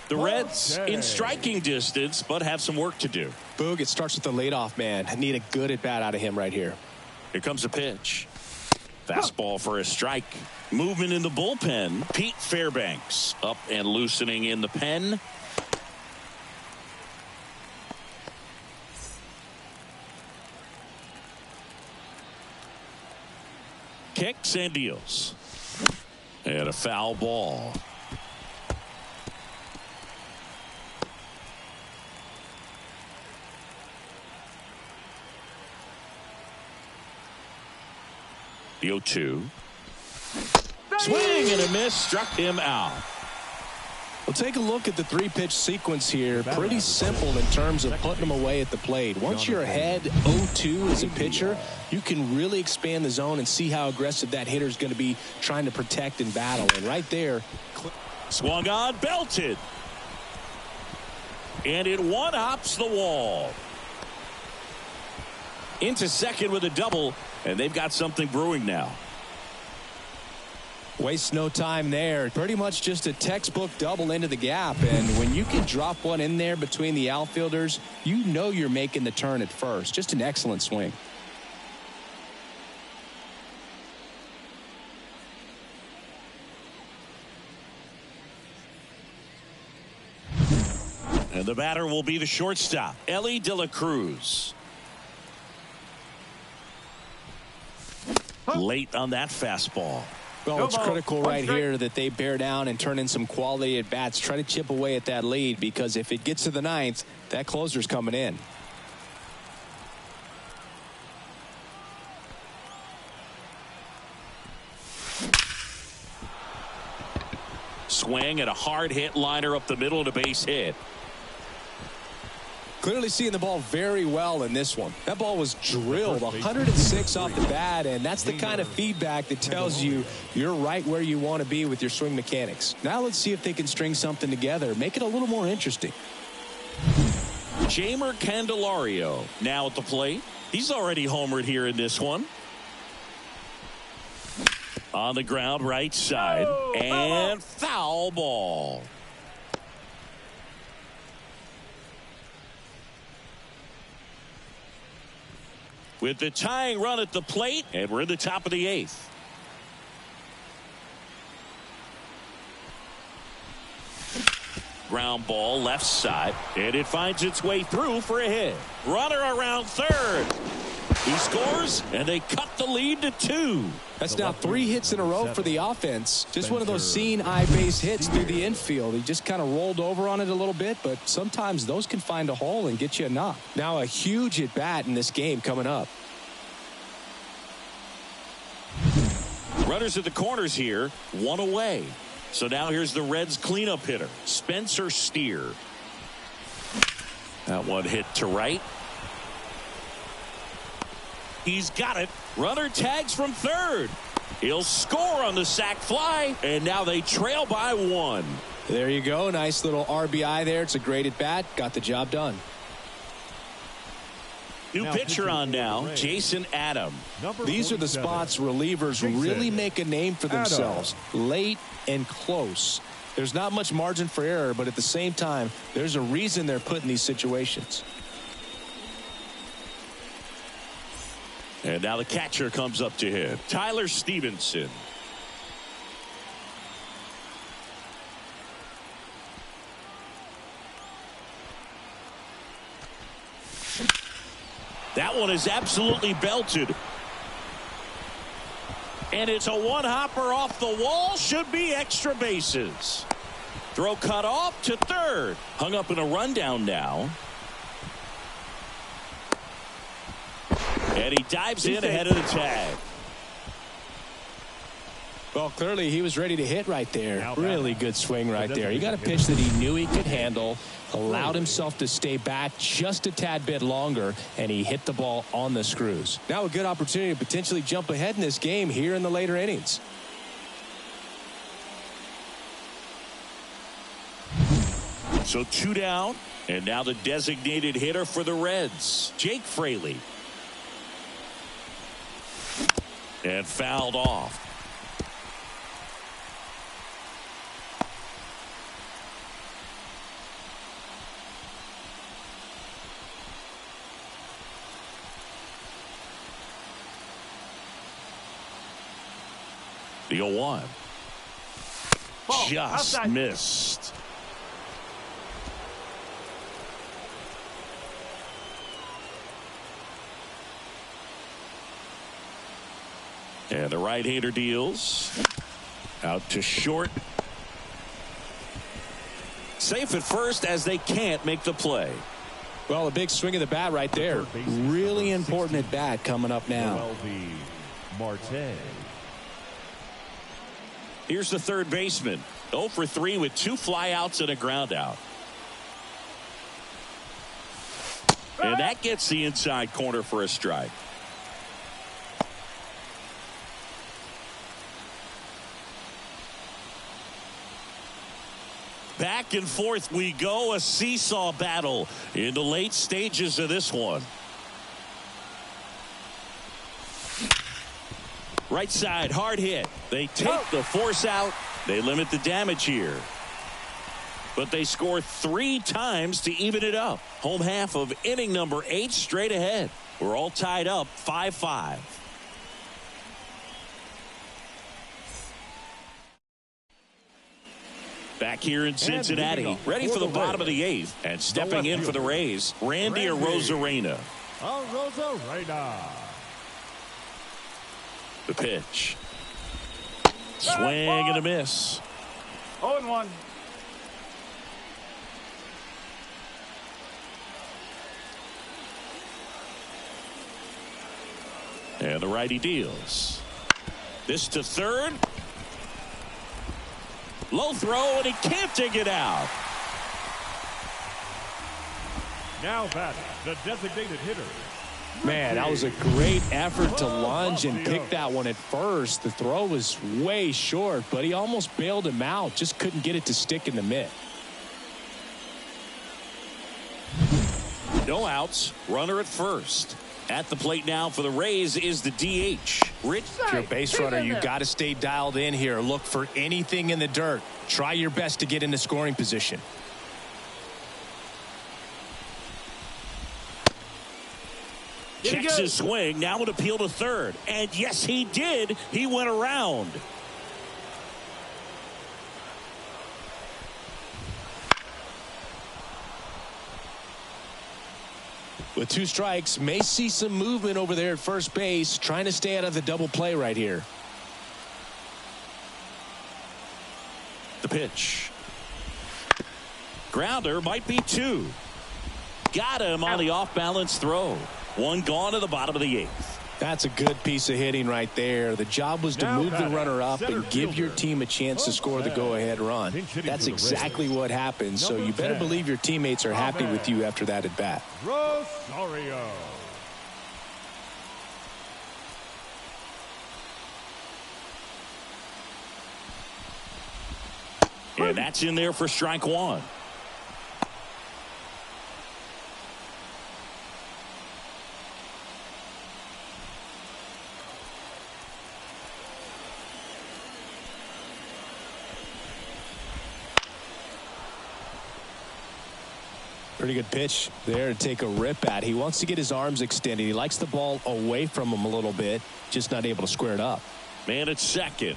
The Reds in striking distance, but have some work to do. Boog, it starts with the leadoff man. I need a good at-bat out of him right here. Here comes a pitch. Fastball for a strike. Movement in the bullpen. Pete Fairbanks up and loosening in the pen. Kicks and deals. And a foul ball. The 0-2. Swing and a miss, struck him out. Well, take a look at the 3-pitch sequence here. Pretty simple in terms of putting them away at the plate. Once you're ahead 0-2 as a pitcher, you can really expand the zone and see how aggressive that hitter is going to be trying to protect and battle. And right there, swung on, belted. And it one-hops the wall. Into second with a double, and they've got something brewing now. Waste no time there. Pretty much just a textbook double into the gap. And when you can drop one in there between the outfielders, you know you're making the turn at first. Just an excellent swing. And the batter will be the shortstop, Ellie De La Cruz. Late on that fastball. Well, it's critical right here that they bear down and turn in some quality at bats. Try to chip away at that lead, because if it gets to the 9th, that closer's coming in. Swing and a hard hit liner up the middle and a base hit. Clearly seeing the ball very well in this one. That ball was drilled 106 off the bat, and that's the kind of feedback that tells you you're right where you want to be with your swing mechanics. Now let's see if they can string something together, make it a little more interesting. Jamer Candelario now at the plate. He's already homered here in this one. On the ground, right side, and foul ball. With the tying run at the plate, and we're in the top of the 8th. Ground ball left side, and it finds its way through for a hit. Runner around third. He scores, and they cut the lead to 2. That's now 3 hits in a row for the offense. Just one of those seeing eye base hits through the infield. He just kind of rolled over on it a little bit, but sometimes those can find a hole and get you a knock. Now a huge at bat in this game coming up. Runners at the corners here, 1 away. So now here's the Reds cleanup hitter, Spencer Steer. That one hit to right. He's got it. Runner tags from third. He'll score on the sac fly, and now they trail by 1. There you go. Nice little RBI there. It's a great at bat. Got the job done. New pitcher on now, Jason Adam. These are the spots relievers really make a name for themselves. Late and close. There's not much margin for error, but at the same time, there's a reason they're put in these situations. And now the catcher comes up to hit. Tyler Stevenson. That one is absolutely belted. And it's a one-hopper off the wall. Should be extra bases. Throw cut off to third. Hung up in a rundown now. And he dives in ahead of the tag. Well, clearly he was ready to hit right there. Really good swing right there. He got a pitch that he knew he could handle, allowed himself to stay back just a tad bit longer, and he hit the ball on the screws. Now a good opportunity to potentially jump ahead in this game here in the later innings. So 2 down, and now the designated hitter for the Reds, Jake Fraley. And fouled off. The 0-1. Just outside. Missed. And the right-hander deals. Out to short. Safe at first as they can't make the play. Well, a big swing of the bat right there. Really important at bat coming up now. MLB Marte. Here's the third baseman. 0 for 3 with 2 flyouts and a ground out. And that gets the inside corner for a strike. Back and forth we go, a seesaw battle in the late stages of this one. Right side, hard hit. They take the force out. They limit the damage here. But they score 3 times to even it up. Home half of inning number 8 straight ahead. We're all tied up 5-5. Back here in Cincinnati, ready for the bottom of the 8th. And stepping in for the Rays, Randy Arozarena. Arozarena. The pitch. Swing and a miss. 0-1. And the righty deals. This to third. Low throw, and he can't dig it out. Now batting, the designated hitter. Man, that was a great effort to lunge and pick that one at first. The throw was way short, but he almost bailed him out. Just couldn't get it to stick in the mitt. No outs. Runner at first. At the plate now for the Rays is the DH. Rich. If you're a base runner, you got to stay dialed in here. Look for anything in the dirt. Try your best to get into scoring position. Checks his swing. Now would appeal to third. And yes, he did. He went around. With 2 strikes, may see some movement over there at first base, trying to stay out of the double play right here. The pitch. Grounder might be 2. Got him on the off-balance throw. 1 gone to the bottom of the 8th. That's a good piece of hitting right there. The job was to move the runner up and give your team a chance to score the go-ahead run. That's exactly what happened, so you better believe your teammates are happy with you after that at bat. Rosario. And that's in there for strike 1. Pretty good pitch there to take a rip at. He wants to get his arms extended. He likes the ball away from him a little bit, just not able to square it up. Man at second.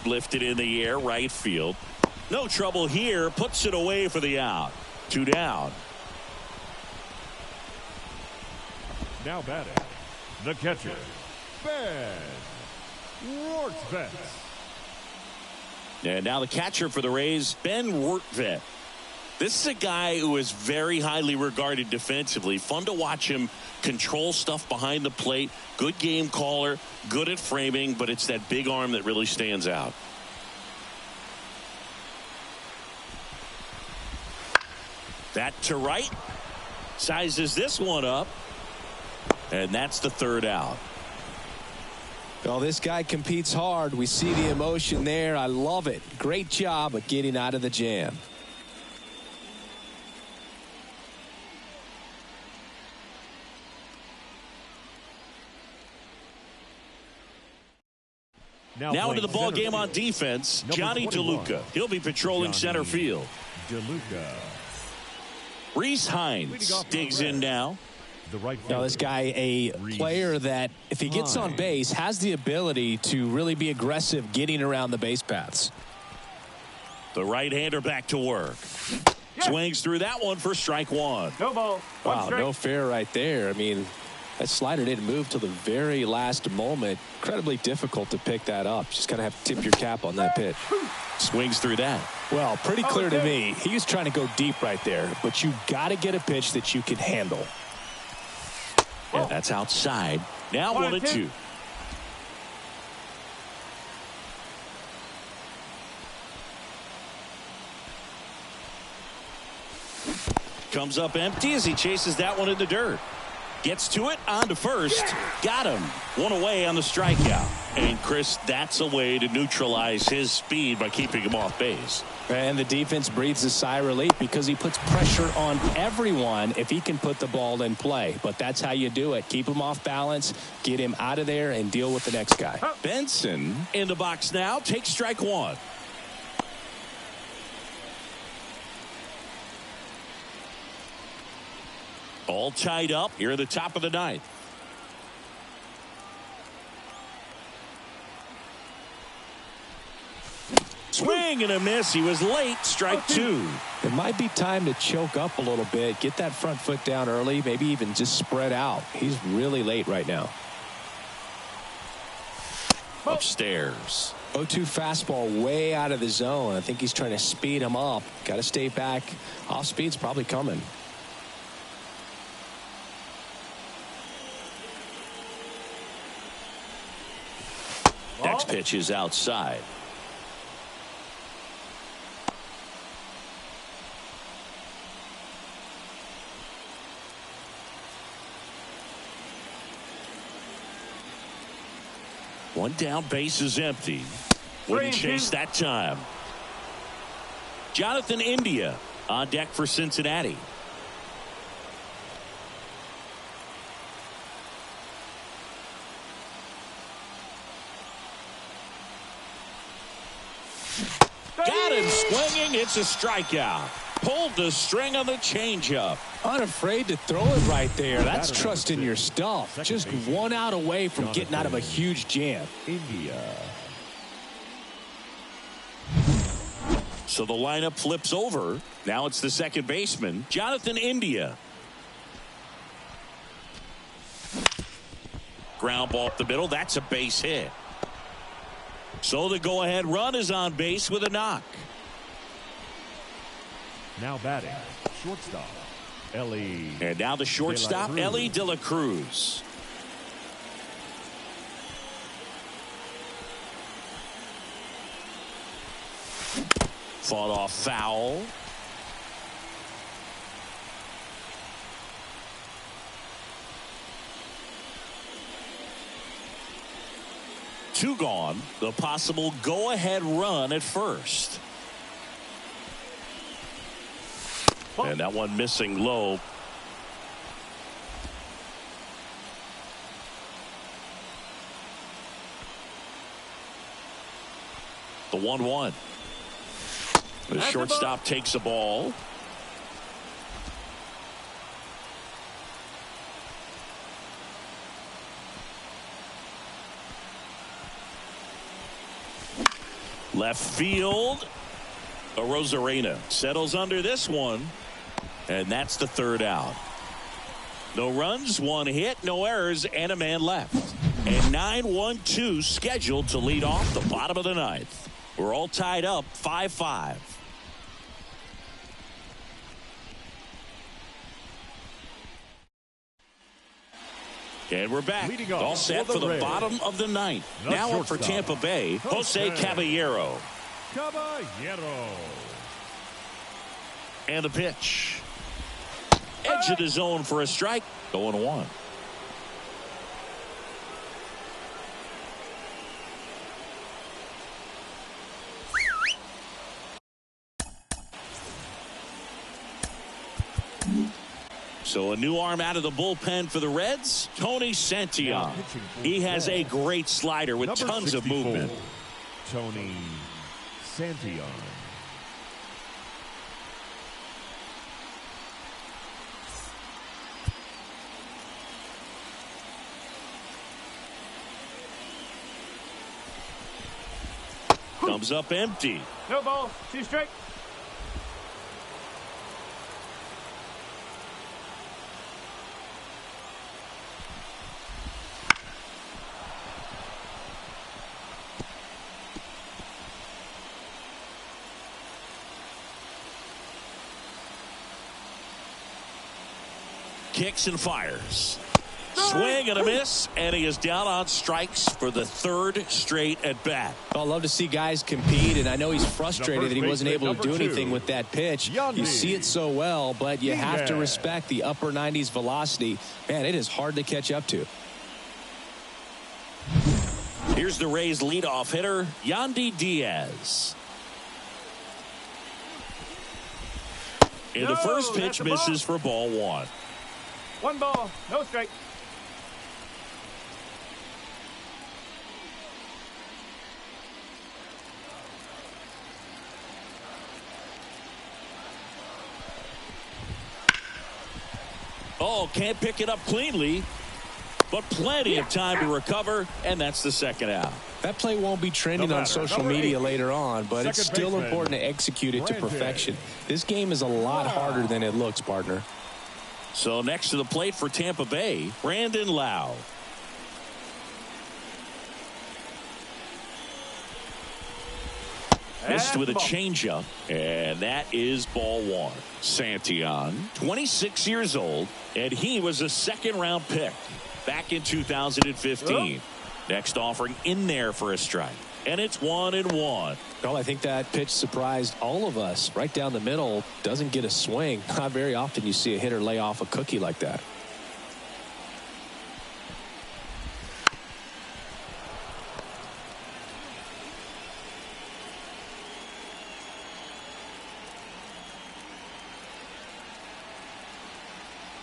Lifted in the air, right field. No trouble here. Puts it away for the out. 2 down. Now batting, the catcher, Ben Rortvedt. And now the catcher for the Rays, Ben Rortvedt. This is a guy who is very highly regarded defensively. Fun to watch him control stuff behind the plate. Good game caller, good at framing, but it's that big arm that really stands out. That to right. Sizes this one up. And that's the 3rd out. Well, this guy competes hard. We see the emotion there. I love it. Great job of getting out of the jam. Now into the ball game on defense, Johnny DeLuca. He'll be patrolling center field. DeLuca. Reese Hines digs in now. Now this guy, a player that if he gets on base has the ability to really be aggressive getting around the base paths. The right-hander back to work. Swings through that one for strike 1. No ball. Wow, no fair right there. I mean, that slider didn't move till the very last moment. Incredibly difficult to pick that up. Just gotta have to tip your cap on that pitch. Swings through that. Well, pretty clear to me. He was trying to go deep right there, but you gotta get a pitch that you can handle. Yeah, that's outside. Now 1-2. Comes up empty as he chases that one in the dirt. Gets to it, on to first. Got him. 1 away on the strikeout. And, Chris, that's a way to neutralize his speed by keeping him off base. And the defense breathes a sigh of relief because he puts pressure on everyone if he can put the ball in play. But that's how you do it. Keep him off balance, get him out of there, and deal with the next guy. Benson in the box now. Takes strike 1. All tied up here at the top of the 9th. Swing and a miss. He was late. Strike 2. It might be time to choke up a little bit. Get that front foot down early. Maybe even just spread out. He's really late right now. Upstairs. 0-2 fastball way out of the zone. I think he's trying to speed him up. Got to stay back. Off speed's probably coming. Next pitch is outside. One down, base is empty. Wouldn't chase that time. Jonathan India on deck for Cincinnati. Got him swinging. It's a strikeout. Pulled the string on the changeup. Unafraid to throw it right there. That's trusting your stuff. Just 1 out away from getting out of a huge jam. India. So the lineup flips over. Now it's the second baseman, Jonathan India. Ground ball up the middle. That's a base hit. So the go-ahead run is on base with a knock. Now batting, shortstop, Ellie. And now the shortstop, Ellie De La Cruz. Fought off foul. Two gone. The possible go-ahead run at first. And that one missing low. The 1-1. The shortstop takes a ball. Left field. Rosarena settles under this one. And that's the third out. No runs, one hit, no errors, and a man left. And 9-1-2 scheduled to lead off the bottom of the ninth. We're all tied up 5-5. And we're back. All set for the bottom of the ninth. Now up for Tampa Bay, Jose Caballero. And the pitch. Edge of the zone for a strike. 0-1. So a new arm out of the bullpen for the Reds, Tony Santillan. He has a great slider with tons of movement. Tony Santillan. Comes up empty. No ball. 2 strike. Kicks and fires. Swing and a miss, and he is down on strikes for the third straight at bat. Well, I love to see guys compete, and I know he's frustrated that he wasn't able to do anything with that pitch. You see it so well, but you have to respect the upper 90s velocity. Man, it is hard to catch up to. Here's the Rays leadoff hitter, Yandy Diaz. And the first pitch misses for ball 1. 1 ball. No strike. Oh, can't pick it up cleanly, but plenty of time to recover, and that's the second out. That play won't be trending on social media later on, but it's still important to execute it to perfection. This game is a lot harder than it looks, partner. So next to the plate for Tampa Bay, Brandon Lau. Missed with a changeup, and that is ball 1. Santillan, 26 years old, and he was a second-round pick back in 2015. Next offering in there for a strike, and it's 1-1. Well, I think that pitch surprised all of us. Right down the middle, doesn't get a swing. Not very often you see a hitter lay off a cookie like that.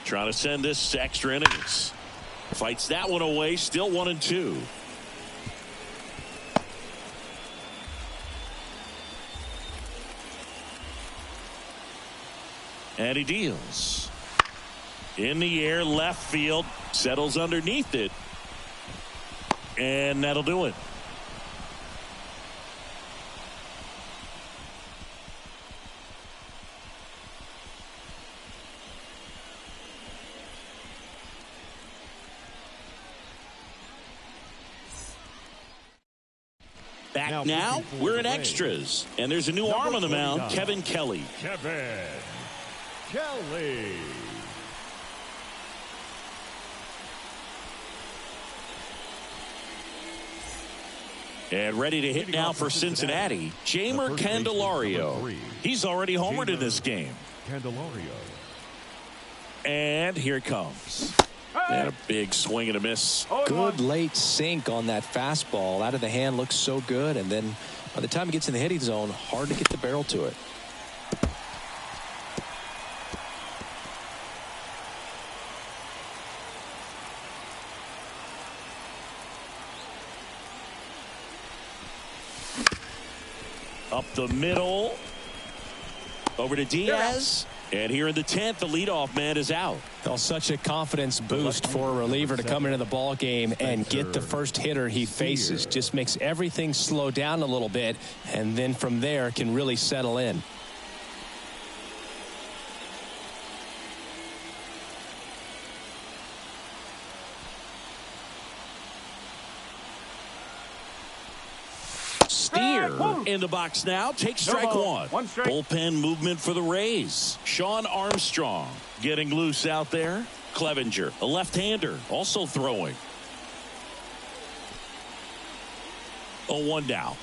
Trying to send this to extra innings. Fights that one away. Still 1-2. And he deals. In the air, left field. Settles underneath it. And that'll do it. Back now, we're in extras. And there's a new arm on the mound, Kevin Kelly. Kevin Kelly. And ready to hit now for Cincinnati, Jeimer Candelario. He's already homered in this game. Candelario. And here it comes. And a big swing and a miss. Good late sink on that fastball. Out of the hand, looks so good. And then by the time it gets in the hitting zone, hard to get the barrel to it. Up the middle. Over to Diaz. And here in the 10th, the leadoff man is out. Well, such a confidence boost for a reliever to come into the ball game and get the first hitter he faces. Just makes everything slow down a little bit, and then from there can really settle in. Steer in the box now. Takes strike one. One strike. Bullpen movement for the Rays. Sean Armstrong getting loose out there. Clevenger, a left-hander, also throwing. 0-1 down.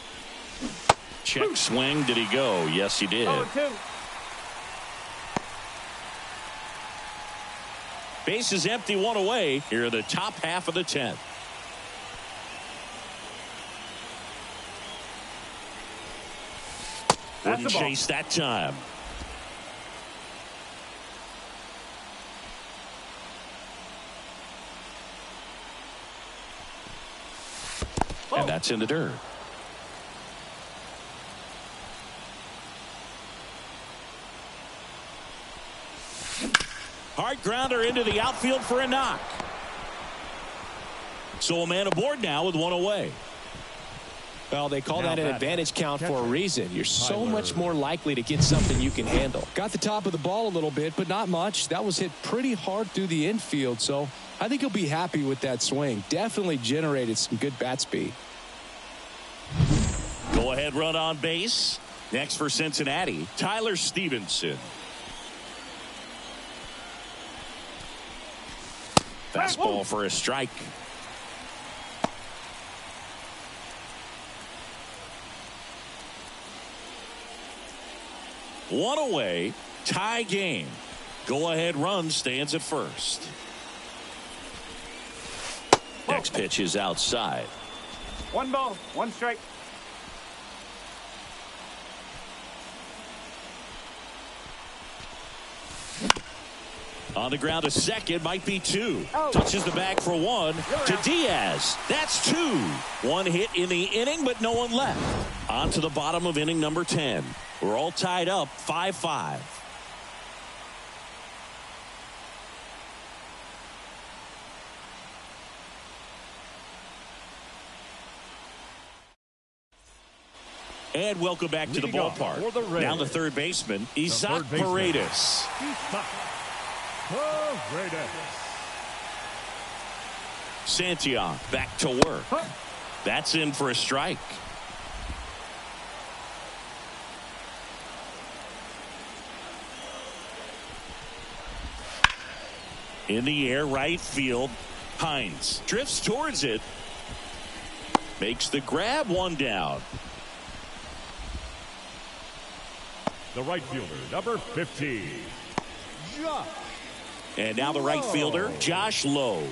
Check swing. Did he go? Yes, he did. 0-2. Base is empty, one away. Here in the top half of the 10th. Wouldn't chase that time. And that's in the dirt. Hard grounder into the outfield for a knock. So a man aboard now with one away. Well, they call that an advantage count for a reason. You're so much more likely to get something you can handle. Got the top of the ball a little bit, but not much. That was hit pretty hard through the infield, so I think he'll be happy with that swing. Definitely generated some good bat speed. Go ahead run on base. Next for Cincinnati, Tyler Stevenson. Fastball for a strike. One away, tie game. Go ahead run stands at first. Next pitch is outside. 1 ball, 1 strike. On the ground to second, might be 2. Touches the bag for 1 to Diaz. That's 2. 1 hit in the inning, but no one left. On to the bottom of inning number 10. We're all tied up 5-5. And welcome back to the ballpark. Now the third baseman, Isaac Paredes. Santiago back to work. That's in for a strike. In the air, right field. Hines drifts towards it. Makes the grab, 1 down. The right fielder, number 15. And now the right fielder, Josh Lowe.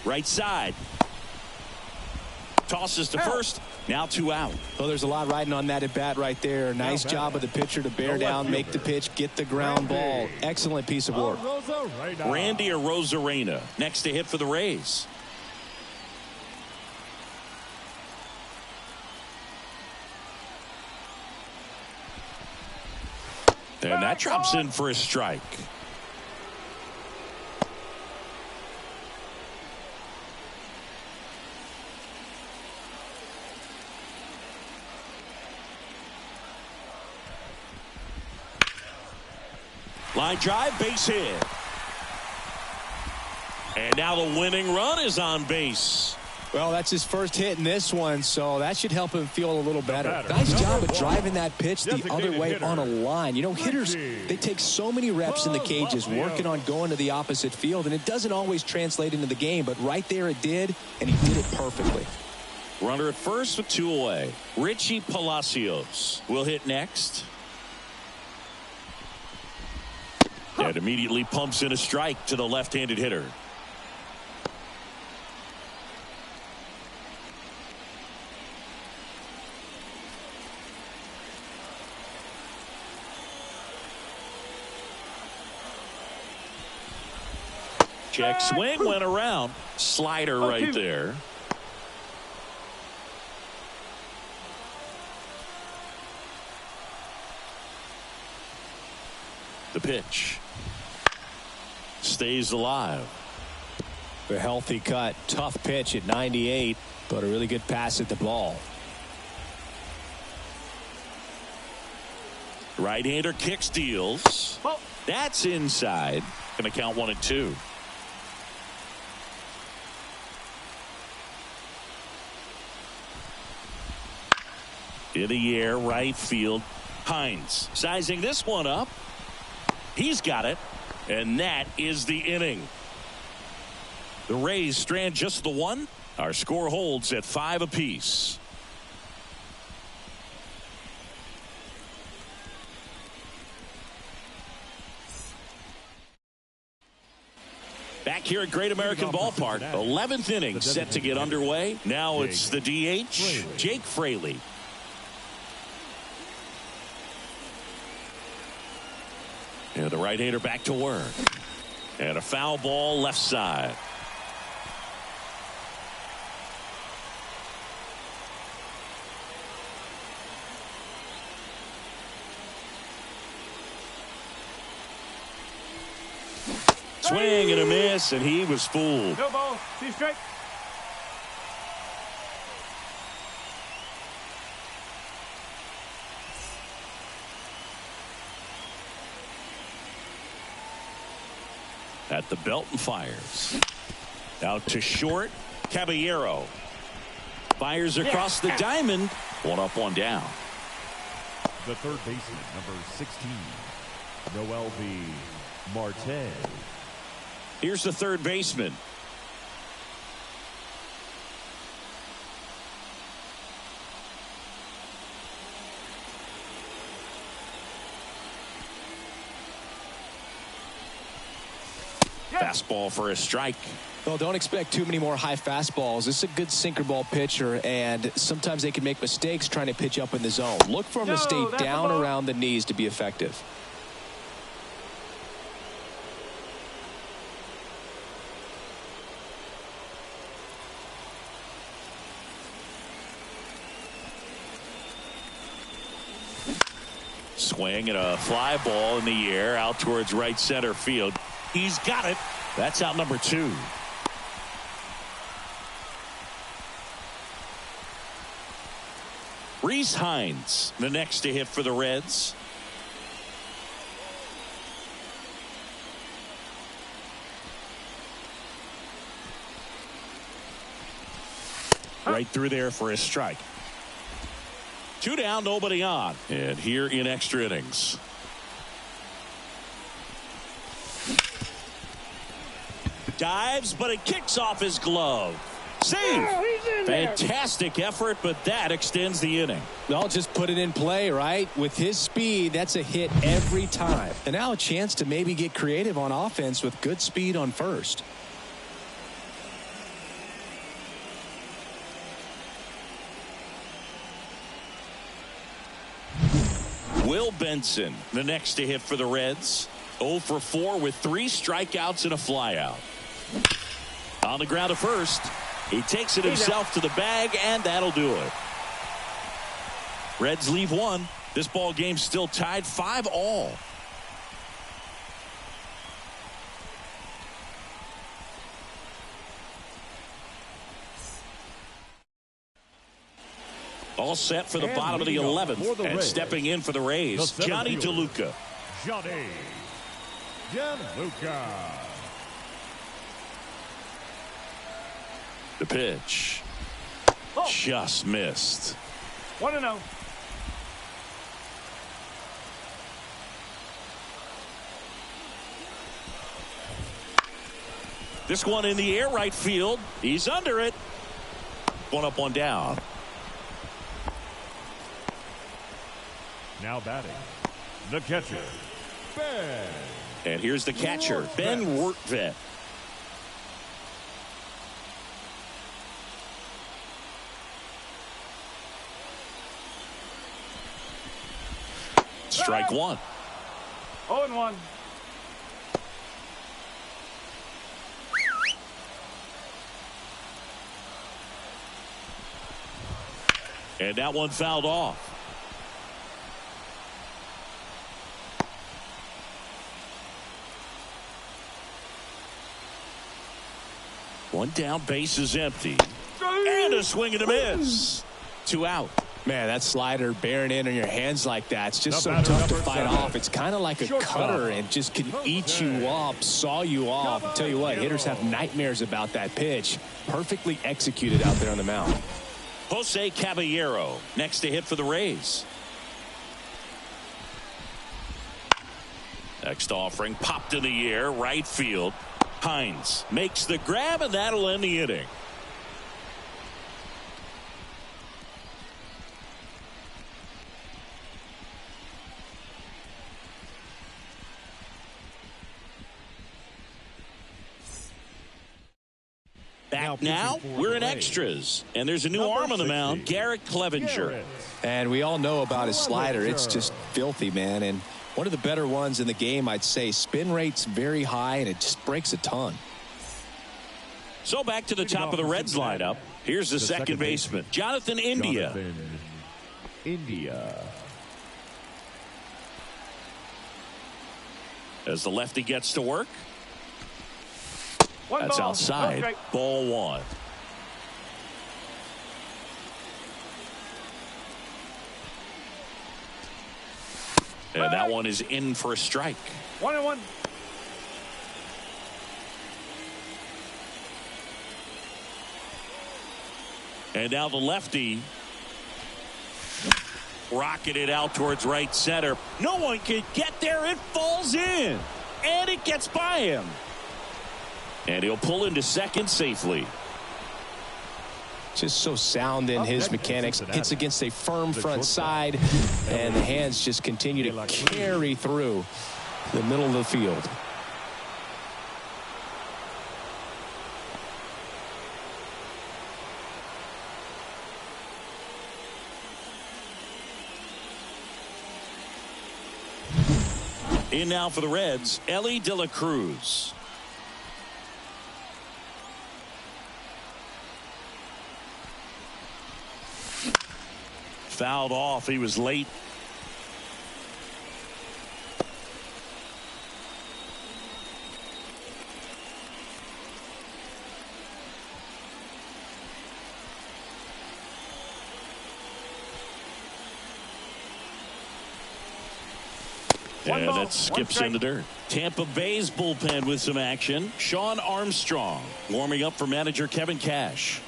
Right side. Tosses to first. Now 2 out. Well, there's a lot riding on that at bat right there. Nice job of the pitcher to bear down, make the pitch, get the ground ball. Excellent piece of work. Randy Arozarena next to hit for the Rays. And that drops in for a strike. Line drive, base hit. And now the winning run is on base. Well, that's his first hit in this one, so that should help him feel a little better. Nice job of driving that pitch the other way on a line. You know, hitters, they take so many reps in the cages working on going to the opposite field, and it doesn't always translate into the game, but right there it did, and he did it perfectly. Runner at first with 2 away. Richie Palacios will hit next. And immediately pumps in a strike to the left-handed hitter. Check swing went around. Slider right there. The pitch. Stays alive. A healthy cut. Tough pitch at 98, but a really good pass at the ball. Right-hander kicks, deals. That's inside. Going to count 1-2. In the air, right field. Hines sizing this one up. He's got it. And that is the inning. The Rays strand just the one. Our score holds at 5 apiece. Back here at Great American Ballpark, 11th inning set to get underway. Now it's the DH, Jake Fraley. And the right-hander back to work. And a foul ball left side. Swing and a miss, and he was fooled. No ball. 2 strikes. At the belt and fires. Out to short. Caballero fires across the diamond. 1 up, 1 down. The third baseman, number 16, Noel B. Marte. Here's the third baseman. Fastball for a strike. Well, don't expect too many more high fastballs. This is a good sinker ball pitcher, and sometimes they can make mistakes trying to pitch up in the zone. Look for him to stay down around the knees to be effective. Swing and a fly ball in the air out towards right center field. He's got it. That's out number 2. Reese Hines, the next to hit for the Reds. Right through there for a strike. 2 down, nobody on. And here in extra innings. Dives, but it kicks off his glove. Save. Fantastic effort, but that extends the inning. Well, just put it in play, right? With his speed, that's a hit every time. And now a chance to maybe get creative on offense with good speed on first. Will Benson, the next to hit for the Reds. 0 for 4 with 3 strikeouts and a flyout. On the ground to first. He takes it himself to the bag, and that'll do it. Reds leave 1. This ball game still tied 5-all. All set for the bottom of the 11th. And stepping in for the Rays, Johnny DeLuca. Johnny DeLuca. The pitch. Just missed. 1-0. This one in the air right field. He's under it. 1 up, 1 down. Now batting, the catcher, Ben. And here's the catcher, Ben Wertvet. Strike 1. 0-1. And that one fouled off. One down, base is empty. And a swing and a miss. 2 out. Man, that slider bearing in on your hands like that, it's just so tough to fight off. It's kind of like a cutter and just can eat you up, saw you off. I'll tell you what, hitters have nightmares about that pitch. Perfectly executed out there on the mound. Jose Caballero next to hit for the Rays. Next offering popped in the air, right field. Hines makes the grab, and that'll end the inning. Back now, we're in extras, and there's a new arm on the mound, Garrett Clevenger. And we all know about his slider. It's just filthy, man. And one of the better ones in the game, I'd say. Spin rate's very high, and it just breaks a ton. So back to the top of the Reds lineup. Here's the second baseman, Jonathan India. As the lefty gets to work. That's outside. Ball 1. And that one is in for a strike. 1-1. And now the lefty rocketed out towards right center. No one can get there. It falls in. And it gets by him. And he'll pull into second safely. Just so sound in his mechanics. Hits against a firm front side. And the hands just continue to carry through the middle of the field. In now for the Reds, Ellie De La Cruz. Fouled off. He was late. And that skips in the dirt. Tampa Bay's bullpen with some action. Sean Armstrong warming up for manager Kevin Cash.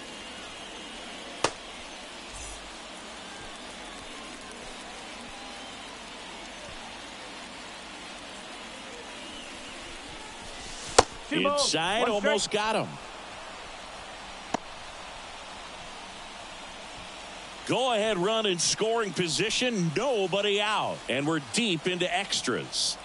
Inside, almost got him. Go ahead run in scoring position. Nobody out. And we're deep into extras.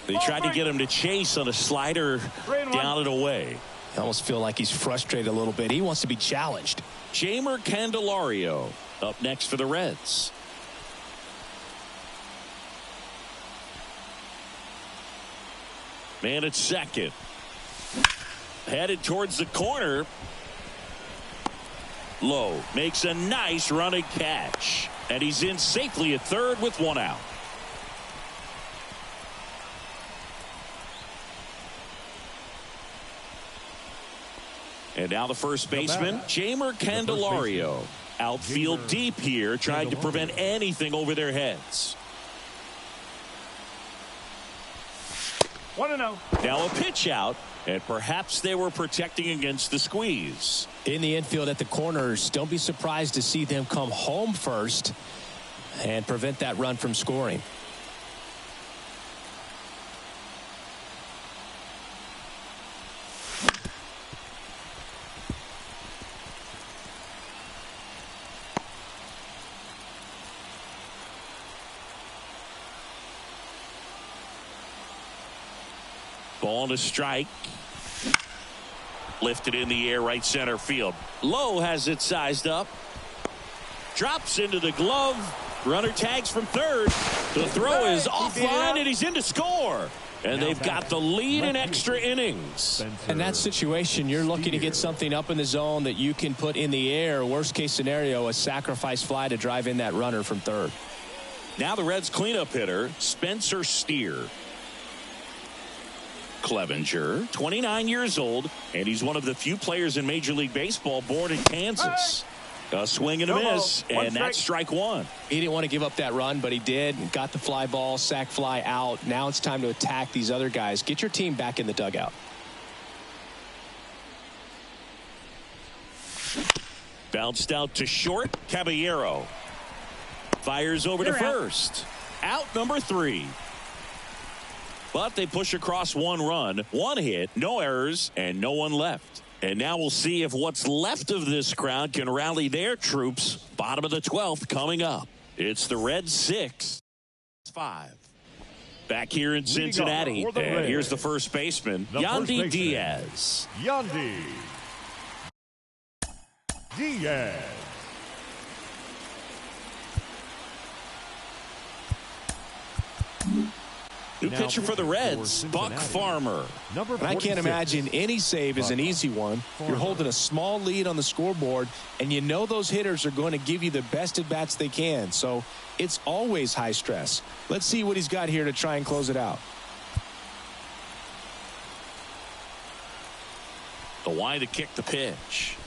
They tried to get him to chase on a slider down and away. I almost feel like he's frustrated a little bit. He wants to be challenged. Jamer Candelario up next for the Reds. Man at second. Headed towards the corner. Lowe makes a nice running catch. And he's in safely at third with 1 out. And now the first baseman, Jamer Candelario. Outfield deep here, trying to prevent anything over their heads. 1-0. Now a pitch out, and perhaps they were protecting against the squeeze. In the infield at the corners, don't be surprised to see them come home first and prevent that run from scoring. Ball to strike. Lifted in the air, right center field. Lowe has it sized up. Drops into the glove. Runner tags from third. The throw is offline, and he's in to score. And they've got the lead in extra innings. In that situation, you're looking to get something up in the zone that you can put in the air. Worst case scenario, a sacrifice fly to drive in that runner from third. Now the Reds cleanup hitter, Spencer Steer. Clevenger, 29 years old, and he's one of the few players in Major League Baseball born in Kansas. A swing and a miss, and that's strike one. He didn't want to give up that run, but he did. Got the fly ball, sac fly out. Now it's time to attack these other guys. Get your team back in the dugout. Bounced out to short. Caballero fires over to first. Out number 3. But they push across one run, one hit, no errors, and no one left. And now we'll see if what's left of this crowd can rally their troops. Bottom of the 12th coming up. It's the Reds 6-5. Back here in Cincinnati. And here's the first baseman, Yandy Diaz. Yandy Diaz. New pitcher for the Reds, Buck Farmer. And I can't imagine any save is an easy one. You're holding a small lead on the scoreboard, and you know those hitters are going to give you the best at-bats they can. So it's always high stress. Let's see what he's got here to try and close it out. The wind to kick the pitch.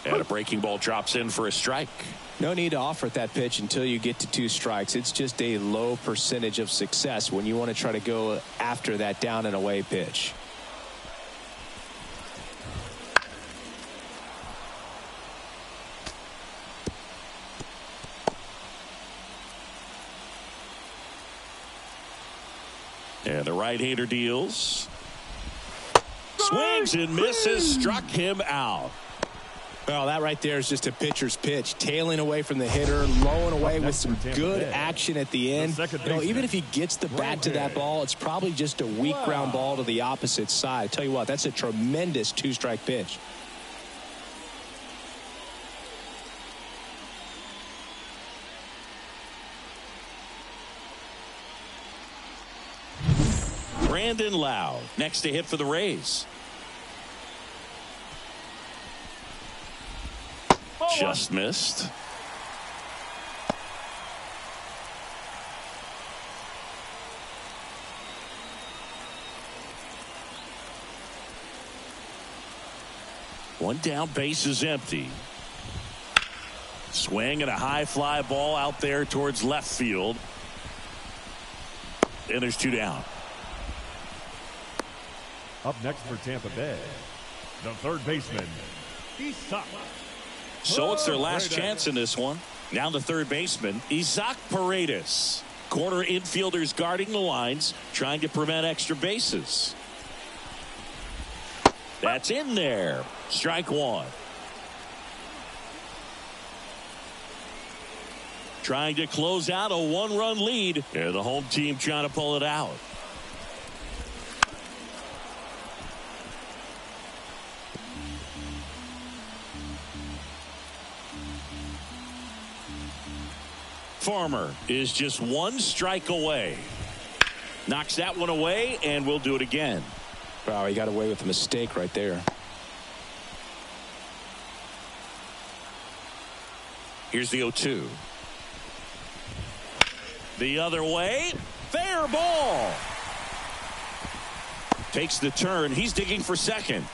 And a breaking ball drops in for a strike. No need to offer at that pitch until you get to 2 strikes. It's just a low percentage of success when you want to try to go after that down and away pitch. And the right-hander deals. Swings and misses, struck him out. Well, that right there is just a pitcher's pitch. Tailing away from the hitter, lowing away with some good action at the end. You know, even if he gets the bat to that ball, it's probably just a weak ground ball to the opposite side. I tell you what, that's a tremendous 2-strike pitch. Brandon Lowe next to hit for the Rays. Just missed. One down, base is empty. Swing and a high fly ball out there towards left field. And there's 2 down. Up next for Tampa Bay, the third baseman, Isaac. So it's their last chance in this one. Now the third baseman, Isaac Paredes. Corner infielders guarding the lines, trying to prevent extra bases. That's in there. Strike one. Trying to close out a 1-run lead. And the home team trying to pull it out. Farmer is just 1 strike away. Knocks that one away, and we'll do it again. Wow, he got away with a mistake right there. Here's the 0-2. The other way. Fair ball. Takes the turn. He's digging for second.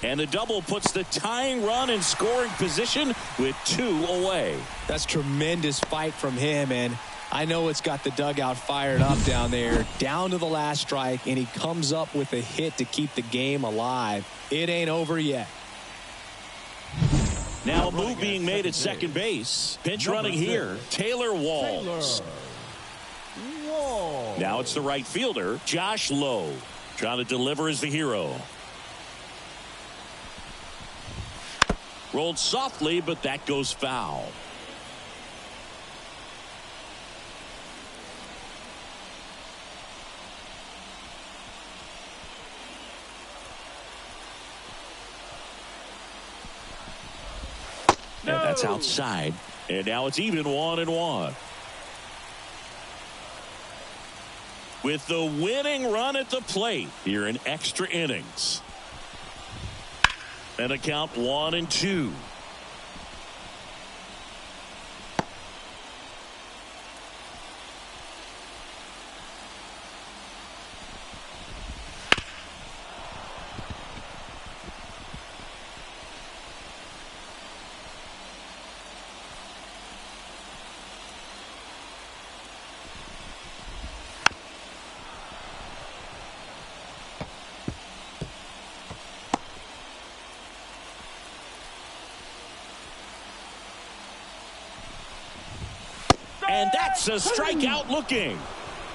And the double puts the tying run in scoring position with 2 away. That's tremendous fight from him, and I know it's got the dugout fired up down there. Down to the last strike, and he comes up with a hit to keep the game alive. It ain't over yet. Now a move being made at second base. Pinch running here, Taylor Walls. Now it's the right fielder, Josh Lowe. Trying to deliver as the hero. Rolled softly, but that goes foul. And that's outside. And now it's even 1-1. with the winning run at the plate here in extra innings. And a count 1-2. And that's a strikeout looking.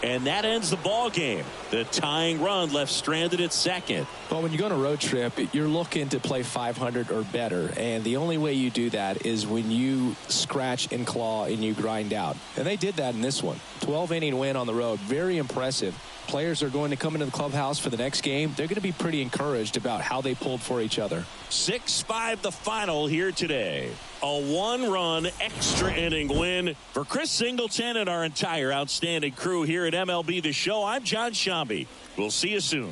And that ends the ball game. The tying run left stranded at second. Well, when you go on a road trip, you're looking to play 500 or better. And the only way you do that is when you scratch and claw and you grind out. And they did that in this one. 12-inning win on the road. Very impressive. Players are going to come into the clubhouse for the next game. They're going to be pretty encouraged about how they pulled for each other. 6-5 the final here today. A 1-run extra inning win for Chris Singleton and our entire outstanding crew here at MLB The Show. I'm John Shambi. We'll see you soon.